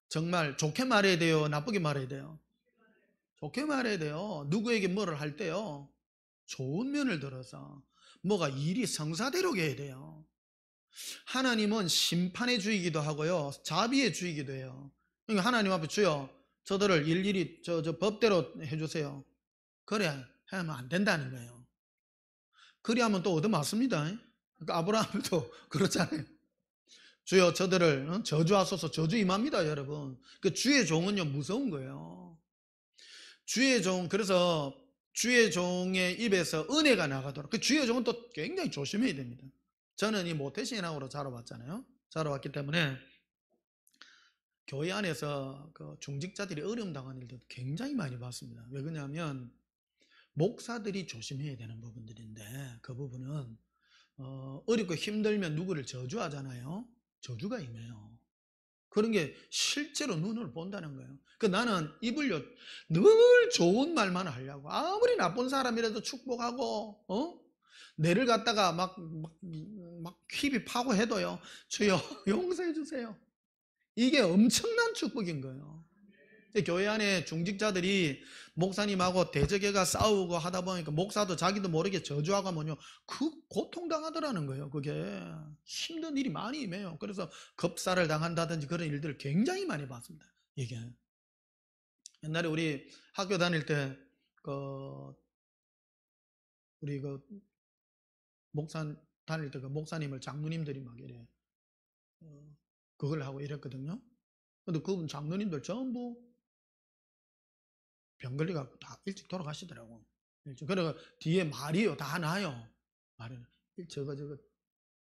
정말 좋게 말해야 돼요, 나쁘게 말해야 돼요? 좋게 말해야 돼요. 누구에게 뭐를 할 때요, 좋은 면을 들어서 뭐가 일이 성사되려고 해야 돼요. 하나님은 심판의 주이기도 하고요, 자비의 주이기도 해요. 그러니까 하나님 앞에 주여 저들을 일일이 저 법대로 해주세요, 그래 하면 안 된다는 거예요. 그리하면 또 얻어맞습니다. 그러니까 아브라함도 그렇잖아요. 주여 저들을 저주하소서, 저주 임합니다 여러분. 그 주의 종은요 무서운 거예요. 주의 종, 그래서 주의 종의 입에서 은혜가 나가도록, 그 주의 종은 또 굉장히 조심해야 됩니다. 저는 이 모태신앙으로 자라왔잖아요. 자라왔기 때문에 교회 안에서 그 중직자들이 어려움 당하는 일도 굉장히 많이 봤습니다. 왜 그러냐면 목사들이 조심해야 되는 부분들인데, 그 부분은 어렵고 힘들면 누구를 저주하잖아요. 저주가 임해요. 그런 게 실제로 눈으로 본다는 거예요. 그 나는 입을요 늘 좋은 말만 하려고, 아무리 나쁜 사람이라도 축복하고 내를 갖다가 막 휘비 파고 해도요, 주여 용서해 주세요. 이게 엄청난 축복인 거예요. 교회 안에 중직자들이 목사님하고 대적애가 싸우고 하다 보니까 목사도 자기도 모르게 저주하고 뭐냐, 그 고통당하더라는 거예요. 그게 힘든 일이 많이 임해요. 그래서 겁사를 당한다든지 그런 일들을 굉장히 많이 봤습니다. 이게 옛날에 우리 학교 다닐 때 우리 목사 다닐 때 그 목사님을 장로님들이 막 이래 그걸 하고 이랬거든요. 근데 그분 장로님들 전부 병 걸려갖고 다 일찍 돌아가시더라고. 그래서 뒤에 말이요 다 나요. 말을 저거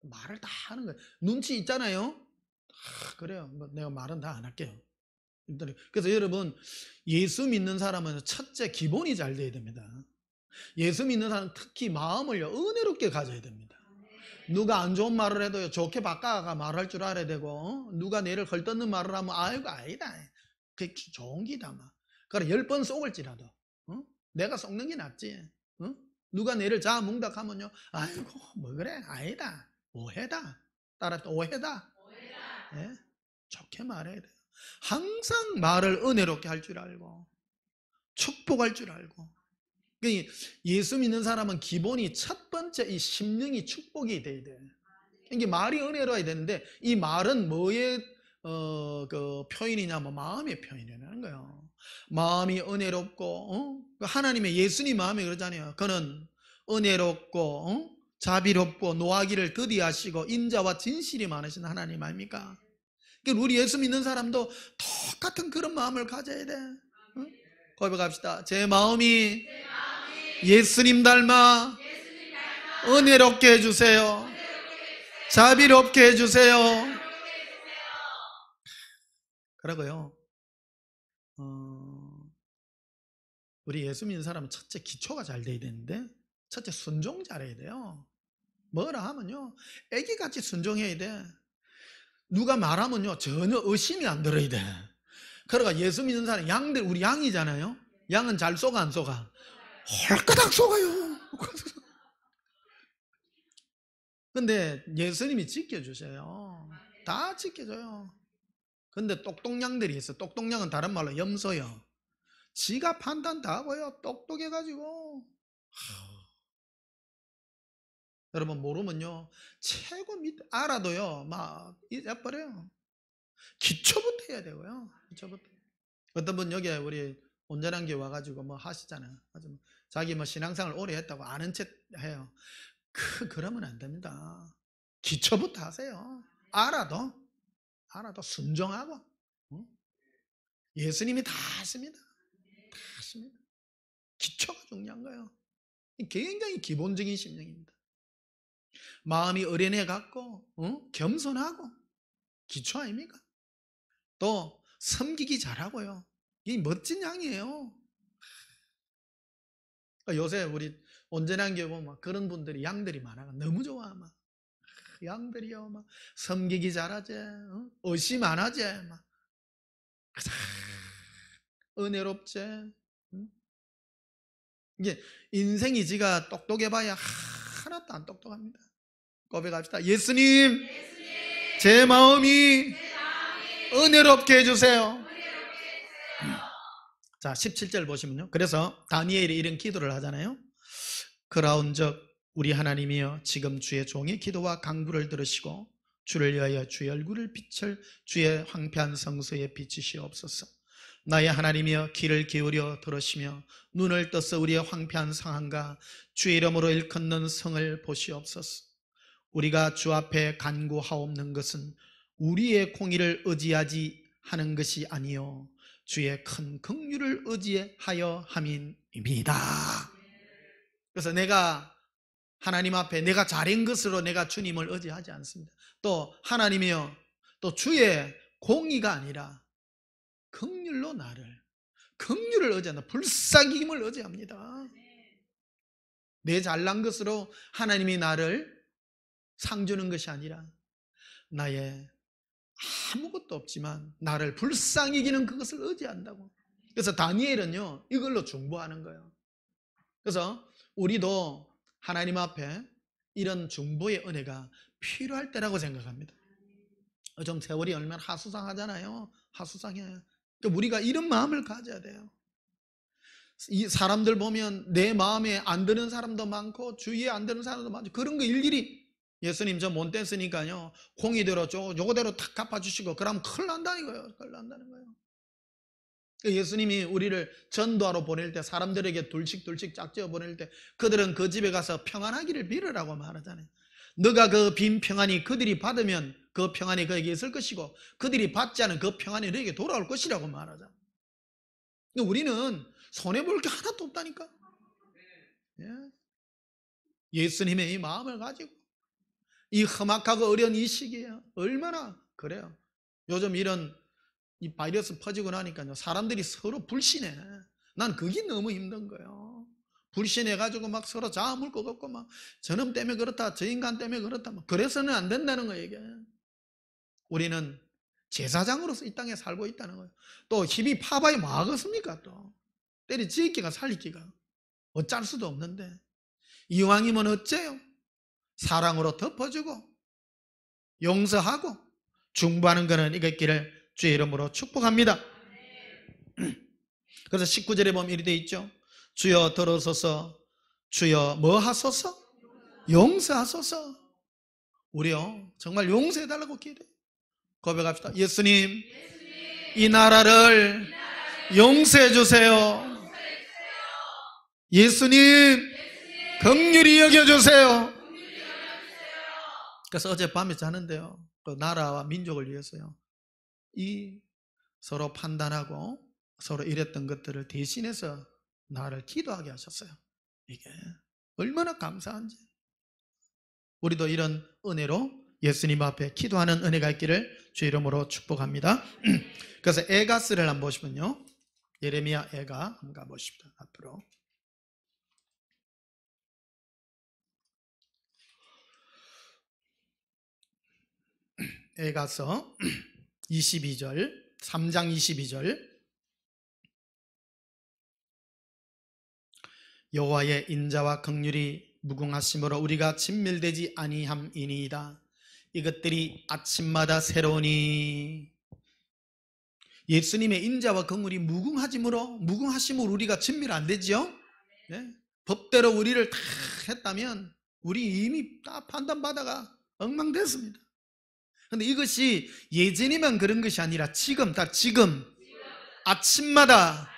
말을 다 하는 거예요. 눈치 있잖아요. 그래요. 뭐 내가 말은 다 안 할게요. 그래서 여러분, 예수 믿는 사람은 첫째 기본이 잘 돼야 됩니다. 예수 믿는 사람은 특히 마음을요 은혜롭게 가져야 됩니다. 누가 안 좋은 말을 해도요 좋게 바꿔가 말할 줄 알아야 되고, 누가 내를 헐뜯는 말을 하면 아이고 아니다, 그게 좋은 기다 막. 그래 10번 쏘을지라도 내가 속는 게 낫지. 누가 내를 자뭉닥하면요, 아이고 뭐 그래, 아니다, 오해다, 따라 또 오해다. 예? 좋게 말해야 돼요. 항상 말을 은혜롭게 할 줄 알고 축복할 줄 알고. 예수 믿는 사람은 기본이 첫 번째 이 심령이 축복이 돼야 돼. 이게 말이 은혜로워야 되는데, 이 말은 뭐의 그 표현이냐면 마음의 표현이라는 거예요. 마음이 은혜롭고 하나님의 예수님 마음이 그러잖아요. 그는 은혜롭고 자비롭고 노하기를 더디하시고 인자와 진실이 많으신 하나님 아닙니까? 그러니까 우리 예수 믿는 사람도 똑같은 그런 마음을 가져야 돼. 고백합시다. 제 마음이 예수님 닮아 은혜롭게 해주세요. 자비롭게 해주세요. 그러고요, 우리 예수 믿는 사람은 첫째 기초가 잘 돼야 되는데, 첫째 순종 잘해야 돼요. 뭐라 하면요 애기같이 순종해야 돼. 누가 말하면요 전혀 의심이 안 들어야 돼. 그러니까 예수 믿는 사람, 양들, 우리 양이잖아요. 양은 잘 속아 안 속아? 홀까닥 속아요. 근데 예수님이 지켜주세요. 다 지켜줘요. 근데 똑똑양들이 있어. 똑똑양은 다른 말로 염소요. 지가 판단 다 하고요 똑똑해가지고. 여러분 모르면요 최고 밑 알아도요 막 잊어버려요. 기초부터 해야 되고요. 기초부터. 어떤 분 여기 우리 온전한 게 와가지고 뭐 하시잖아요. 자기 뭐 신앙생활 오래 했다고 아는 척 해요. 그러면 안 됩니다. 기초부터 하세요. 알아도 순종하고. 예수님이 다 하십니다. 다 하십니다. 기초가 중요한 거예요. 굉장히 기본적인 심령입니다. 마음이 어린애 같고 겸손하고 기초 아닙니까? 또 섬기기 잘하고요. 이 멋진 양이에요. 요새 우리 온전한 게 보면 그런 분들이 양들이 많아. 너무 좋아. 막 양들이요 막 섬기기 잘하지, 의심 안 하지 막. 은혜롭지? 응? 이게 인생이 지가 똑똑해봐야 하나도 안 똑똑합니다. 고백합시다. 예수님, 제 마음이 은혜롭게 해주세요. 자, 17절 보시면요. 그래서 다니엘이 이런 기도를 하잖아요. 그라운즉 우리 하나님이여 지금 주의 종의 기도와 간구를 들으시고 주를 위하여 주의 얼굴을 빛을 주의 황폐한 성소에 비치시옵소서. 나의 하나님이여 귀를 기울여 들으시며 눈을 떠서 우리의 황폐한 상황과 주의 이름으로 일컫는 성을 보시옵소서. 우리가 주 앞에 간구하옵는 것은 우리의 공의를 의지하지 하는 것이 아니요 주의 큰 긍휼을 의지하여 함입니다. 그래서 내가 하나님 앞에 내가 잘한 것으로 내가 주님을 의지하지 않습니다. 또 하나님이여 또 주의 공의가 아니라 긍휼로 긍휼을 의지한다. 불쌍힘을 의지합니다. 내 잘난 것으로 하나님이 나를 상 주는 것이 아니라 나의 아무것도 없지만 나를 불쌍히 여기는 그것을 의지한다고. 그래서 다니엘은요 이걸로 중보하는 거예요. 그래서 우리도 하나님 앞에 이런 중보의 은혜가 필요할 때라고 생각합니다. 요즘 세월이 얼마나 하수상하잖아요. 하수상해요. 그러니까 우리가 이런 마음을 가져야 돼요. 이 사람들 보면 내 마음에 안 드는 사람도 많고 주위에 안 드는 사람도 많죠. 그런 거 일일이 예수님 저 못 됐으니까요 공의대로 요거대로 탁 갚아주시고 그러면 큰일 난다는 거예요. 큰일 난다는 거예요. 예수님이 우리를 전도하러 보낼 때 사람들에게 둘씩 짝지어 보낼 때 그들은 그 집에 가서 평안하기를 빌으라고 말하잖아요. 너가 그 빈 평안이 그들이 받으면 그 평안이 그에게 있을 것이고 그들이 받지 않은 그 평안이 너에게 돌아올 것이라고 말하잖아요. 우리는 손해볼 게 하나도 없다니까. 예수님의 이 마음을 가지고 이 험악하고 어려운 이 시기에 얼마나 그래요. 요즘 이런 이 바이러스 퍼지고 나니까요 사람들이 서로 불신해. 난 그게 너무 힘든 거예요. 불신해가지고 막 서로 자아물 것 같고 막 저놈 때문에 그렇다 저 인간 때문에 그렇다 막 그래서는 안 된다는 거예요. 이게 우리는 제사장으로서 이 땅에 살고 있다는 거예요. 또 힘이 파봐야 뭐 하겠습니까? 또 때리지기가 살리기가 어쩔 수도 없는데 이왕이면 어째요? 사랑으로 덮어주고 용서하고 중보하는 것은 이것기를 주의 이름으로 축복합니다. 그래서 19절에 보면 이렇게 되어 있죠. 주여 들어서서 주여 뭐 하소서? 용서하소서. 우리요 정말 용서해달라고 기도해요. 고백합시다. 예수님 이 나라를 용서해 주세요. 예수님 긍휼히 여겨주세요. 그래서 어젯밤에 자는데요 그 나라와 민족을 위해서요 이 서로 판단하고 서로 이랬던 것들을 대신해서 나를 기도하게 하셨어요. 이게 얼마나 감사한지. 우리도 이런 은혜로 예수님 앞에 기도하는 은혜가 있기를 주의 이름으로 축복합니다. 그래서 에가스를 한번 보시면요 예레미야 에가 한번 가보십시다. 앞으로 에가서 22절 3장 22절 여호와의 인자와 긍휼이 무궁하심으로 우리가 진멸되지 아니함이니이다. 이것들이 아침마다 새로우니. 예수님의 인자와 긍휼이 무궁하심으로 우리가 진멸 안 되죠. 네? 법대로 우리를 다 했다면 우리 이미 다 판단받아가 엉망됐습니다. 그런데 이것이 예전이면 그런 것이 아니라 지금 아침마다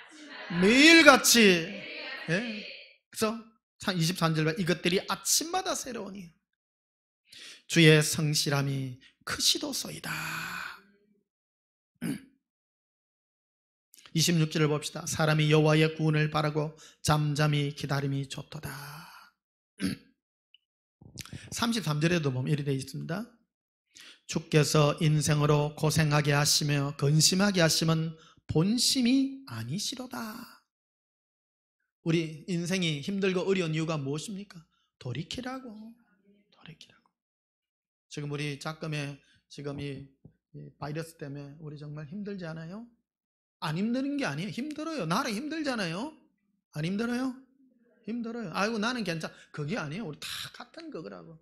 매일같이 그래서 23절 이것들이 아침마다 새로우니 주의 성실함이 크시도소이다. 26절을 봅시다. 사람이 여호와의 구원을 바라고 잠잠히 기다림이 좋도다. 33절에도 보면 이렇게 되어 있습니다. 주께서 인생으로 고생하게 하시며 근심하게 하시면 본심이 아니시로다. 우리 인생이 힘들고 어려운 이유가 무엇입니까? 돌이키라고. 지금 우리 작금에 지금 이 바이러스 때문에 우리 정말 힘들지 않아요? 안 힘드는 게 아니에요. 힘들어요. 나라 힘들잖아요. 안 힘들어요? 힘들어요. 아이고 나는 괜찮아. 그게 아니에요. 우리 다 같은 거라고.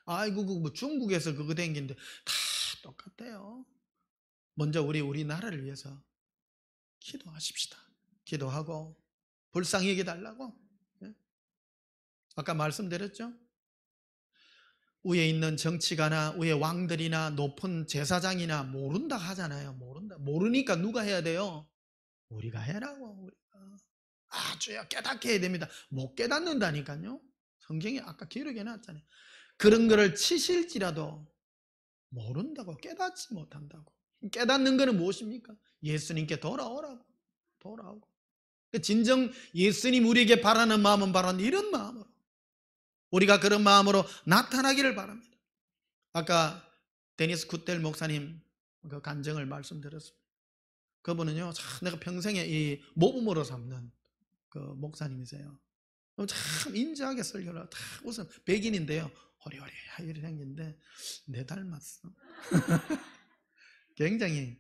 아이고 뭐 중국에서 그거 댕기는데 다 똑같아요. 먼저 우리 나라를 위해서 기도하십시다. 기도하고 불쌍히 여겨달라고. 아까 말씀드렸죠? 위에 있는 정치가나 위에 왕들이나 높은 제사장이나 모른다 하잖아요. 모르니까 누가 해야 돼요? 우리가 해라고. 우리가. 주여 깨닫게 해야 됩니다. 못 깨닫는다니까요. 성경에 아까 기록해 놨잖아요. 그런 거를 치실지라도 모른다고, 깨닫지 못한다고. 깨닫는 거는 무엇입니까? 예수님께 돌아오라고. 돌아오고. 진정 예수님 우리에게 바라는 마음은 바로 이런 마음으로 우리가 그런 마음으로 나타나기를 바랍니다. 아까 데니스 쿠텔 목사님 그 간증을 말씀드렸습니다. 그분은요, 내가 평생에 이 모범으로 삼는 그 목사님이세요. 참 인자하게 설교를 다 우선 백인인데요, 호리호리하게 생긴데 내 닮았어. 굉장히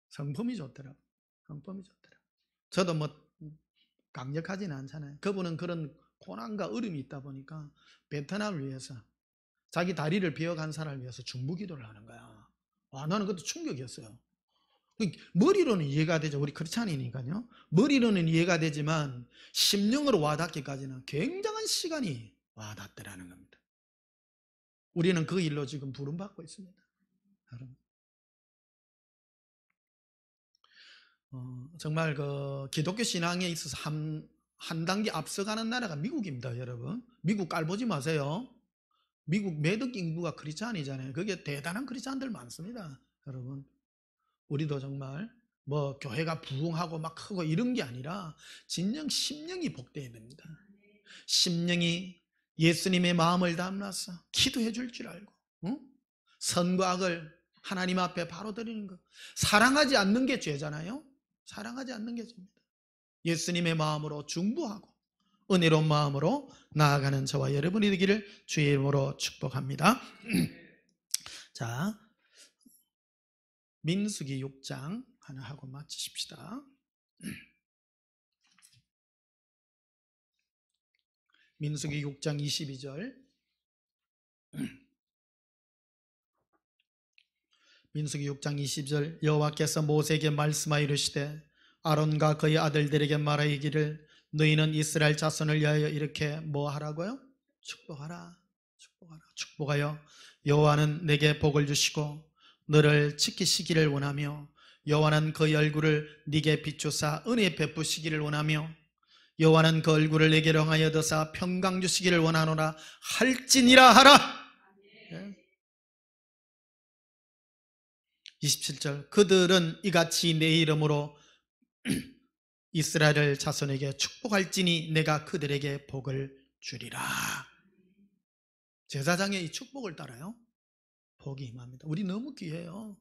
성품이 좋더라고. 성품이 좋더라고. 저도 뭐 강력하지는 않잖아요. 그분은 그런 고난과 어려움이 있다 보니까 베트남을 위해서 자기 다리를 베어간 사람을 위해서 중보기도를 하는 거야. 나는 그것도 충격이었어요. 머리로는 이해가 되죠. 우리 크리스찬이니까요. 머리로는 이해가 되지만 심령으로 와닿기까지는 굉장한 시간이 와닿더라는 겁니다. 우리는 그 일로 지금 부름받고 있습니다. 여러분. 정말 그 기독교 신앙에 있어서 한 단계 앞서가는 나라가 미국입니다, 여러분. 미국 깔보지 마세요. 미국 매덕 인구가 크리스찬이잖아요. 그게 대단한 크리스찬들 많습니다, 여러분. 우리도 정말 뭐 교회가 부흥하고 막 크고 이런 게 아니라 진정 심령이 복되어야 됩니다. 심령이 예수님의 마음을 담아서 기도해 줄 줄 알고, 선과 악을 하나님 앞에 바로 드리는 것. 사랑하지 않는 게 죄잖아요. 사랑하지 않는 게 죄입니다. 예수님의 마음으로 중보하고 은혜로운 마음으로 나아가는 저와 여러분이 되기를 주의 이름으로 축복합니다. 자, 민수기 6장 하나 하고 마치십시다. 민수기 6장 22절. 민수기 6장 20절. 여호와께서 모세에게 말씀하여 이르시되 아론과 그의 아들들에게 말하여 이르기를 너희는 이스라엘 자손을 위하여 이렇게 뭐 하라고요? 축복하라. 축복하라. 축복하여 여호와는 내게 복을 주시고 너를 지키시기를 원하며 여호와는 그의 얼굴을 네게 비추사 은혜 베푸시기를 원하며 여호와는 그 얼굴을 내게로 향하여 드사 평강 주시기를 원하노라 할지니라 하라. 27절. 그들은 이같이 내 이름으로 이스라엘 자손에게 축복할지니 내가 그들에게 복을 주리라. 제사장의 이 축복을 따라요 복이 임합니다. 우리 너무 귀해요.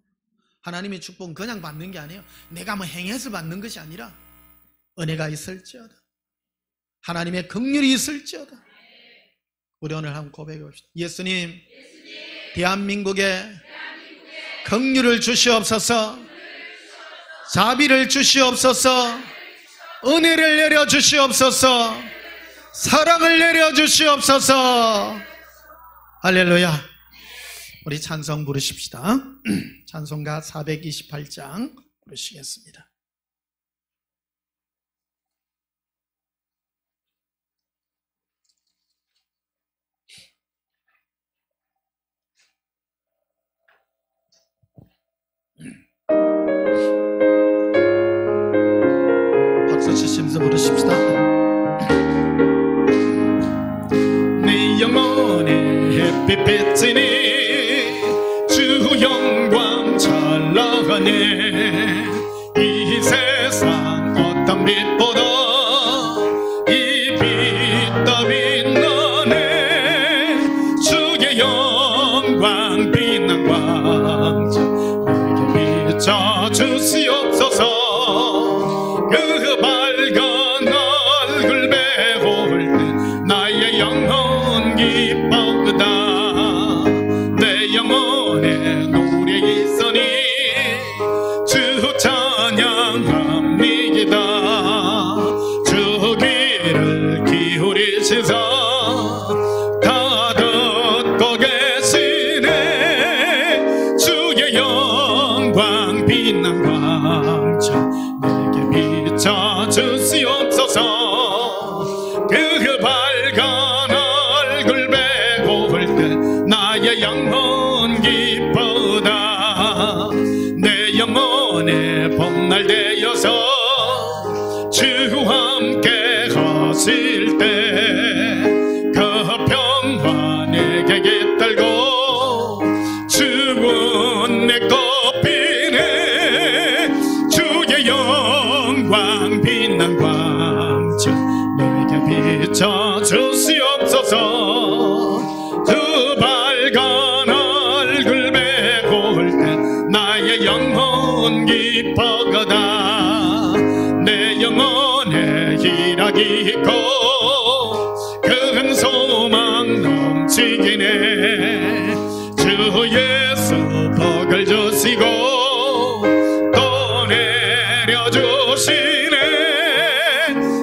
하나님의 축복은 그냥 받는 게 아니에요. 내가 뭐 행해서 받는 것이 아니라 은혜가 있을지어다, 하나님의 긍휼이 있을지어다. 우리 오늘 한번 고백해 봅시다. 예수님, 대한민국에 긍휼을 주시옵소서, 자비를 주시옵소서, 은혜를 내려 주시옵소서, 사랑을 내려 주시옵소서. 할렐루야. 우리 찬송 부르십시다. 찬송가 428장 부르시겠습니다. 박수 치시면서 부르십시다. 내 영혼의 햇빛 비치니 주 영광 찬란하네. 이 세상 어떤 빛보다 이 빛 따위 나네. 주의 영광 빛난 광장 내게 비춰 주시옵소서. 그 밝은 얼굴 배울 때 나의 영혼 기뻐하다. 내 영혼에 노래 있으니 받고 계시네. 주의 영광 빛난 광채 내게 비춰주시옵소서. 그 밝은 얼굴 배고 볼 때 나의 영혼 기쁘다. 내 영혼의 봄날 되어서 주와 함께 하실 때 그 평화 내게 깃들고 주은 내 꽃피네. 주의 영광 빛난 광채 내게 비춰주시옵소서. 그 밝은 얼굴 배고 올 때 나의 영혼 기뻐거다. 내 영혼에 희락이 있고 큰 소망 넘치기네. 주 예수 복을 주시고 또 내려주시네.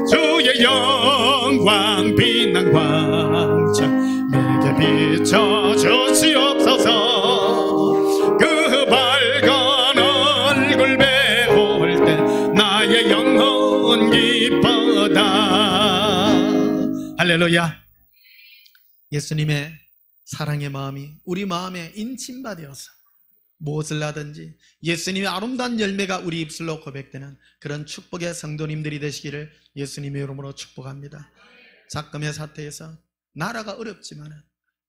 주의 영광 빛난 광채 내게 비춰주시옵소서. 그 밝은 얼굴 배고 올 때 나의 영혼 기뻐다. 할렐루야. 예수님의 사랑의 마음이 우리 마음에 인침받아서 무엇을 하든지 예수님의 아름다운 열매가 우리 입술로 고백되는 그런 축복의 성도님들이 되시기를 예수님의 이름으로 축복합니다. 작금의 사태에서 나라가 어렵지만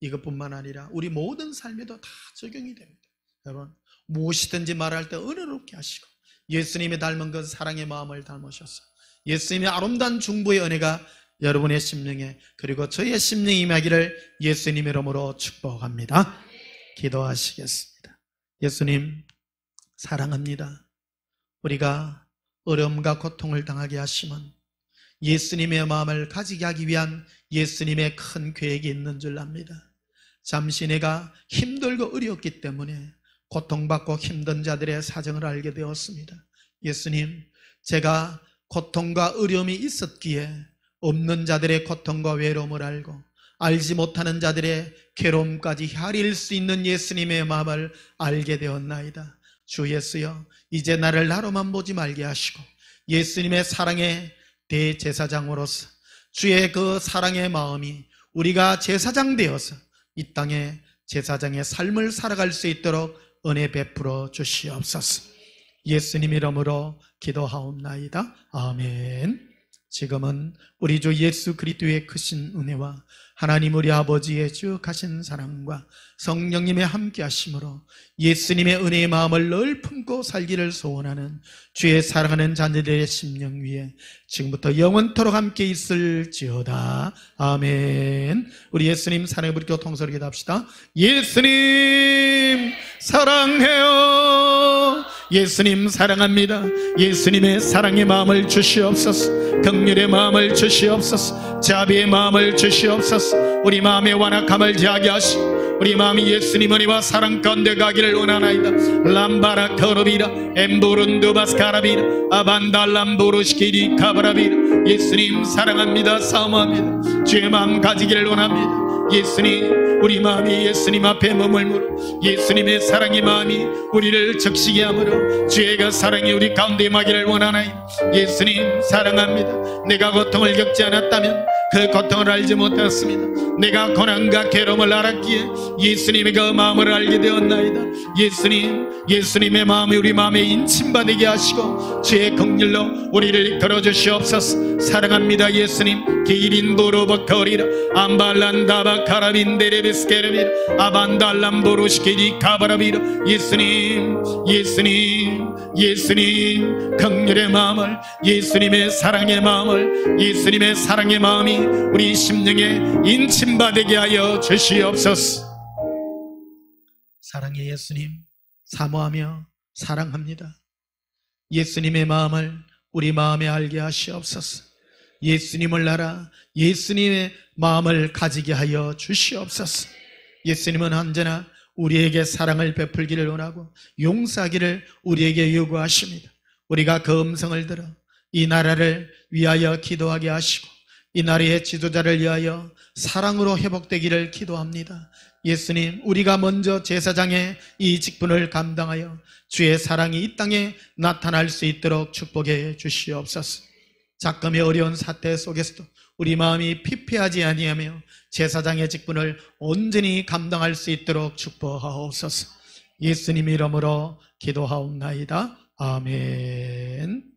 이것뿐만 아니라 우리 모든 삶에도 다 적용이 됩니다. 여러분, 무엇이든지 말할 때 은혜롭게 하시고 예수님이 닮은 그 사랑의 마음을 닮으셔서 예수님의 아름다운 중보의 은혜가 여러분의 심령에 그리고 저의 심령에 임하기를 예수님의 이름으로 축복합니다. 기도하시겠습니다. 예수님 사랑합니다. 우리가 어려움과 고통을 당하게 하시면 예수님의 마음을 가지게 하기 위한 예수님의 큰 계획이 있는 줄 압니다. 잠시 내가 힘들고 어렵기 때문에 고통받고 힘든 자들의 사정을 알게 되었습니다. 예수님, 제가 고통과 어려움이 있었기에 없는 자들의 고통과 외로움을 알고 알지 못하는 자들의 괴로움까지 헤아릴 수 있는 예수님의 마음을 알게 되었나이다. 주 예수여, 이제 나를 나로만 보지 말게 하시고 예수님의 사랑의 대제사장으로서 주의 그 사랑의 마음이 우리가 제사장 되어서 이 땅에 제사장의 삶을 살아갈 수 있도록 은혜 베풀어 주시옵소서. 예수님 이름으로 기도하옵나이다. 아멘. 지금은 우리 주 예수 그리스도의 크신 은혜와 하나님 우리 아버지의 주하신 사랑과 성령님의 함께 하심으로 예수님의 은혜의 마음을 늘 품고 살기를 소원하는 주의 사랑하는 자녀들의 심령 위에 지금부터 영원토록 함께 있을지어다. 아멘. 우리 예수님 사랑해 부르짖고 통성으로 기도합시다. 예수님 사랑해요. 예수님 사랑합니다. 예수님의 사랑의 마음을 주시옵소서. 긍휼의 마음을 주시옵소서. 자비의 마음을 주시옵소서. 우리 마음의 완악함을 제하게 하시고 우리 마음이 예수님 은혜와 사랑 가운데 가기를 원하나이다. 람바라 커러비라 엠보룬두 바스카라비라 아반다 람보르시키리 카바라비라. 예수님 사랑합니다. 사모합니다. 주의 마음 가지기를 원합니다. 예수님, 우리 마음이 예수님 앞에 머물므로 예수님의 사랑의 마음이 우리를 적시게 하므로 주의 그 사랑이 우리 가운데 임하기를 원하나이다. 예수님 사랑합니다. 내가 고통을 겪지 않았다면 그 고통을 알지 못했습니다. 내가 고난과 괴로움을 알았기에 예수님의 그 마음을 알게 되었나이다. 예수님, 예수님의 마음이 우리 마음에 인침받게 하시고 주의 긍휼로 우리를 이끌어 주시옵소서. 사랑합니다. 예수님, 기린도로버커리라 암발란다바 카라빈데레베스케르비라 아반달람보로시케리 카바라비라. 예수님, 예수님, 예수님 긍휼의 마음을, 예수님의 사랑의 마음을, 예수님의 사랑의 마음이 우리 심령에 인침받게 하여 주시옵소서. 사랑의 예수님, 사모하며 사랑합니다. 예수님의 마음을 우리 마음에 알게 하시옵소서. 예수님을 알아 예수님의 마음을 가지게 하여 주시옵소서. 예수님은 언제나 우리에게 사랑을 베풀기를 원하고 용서하기를 우리에게 요구하십니다. 우리가 그 음성을 들어 이 나라를 위하여 기도하게 하시고 이 나라의 지도자를 위하여 사랑으로 회복되기를 기도합니다. 예수님, 우리가 먼저 제사장의 이 직분을 감당하여 주의 사랑이 이 땅에 나타날 수 있도록 축복해 주시옵소서. 작금의 어려운 사태 속에서도 우리 마음이 피폐하지 아니하며 제사장의 직분을 온전히 감당할 수 있도록 축복하옵소서. 예수님 이름으로 기도하옵나이다. 아멘.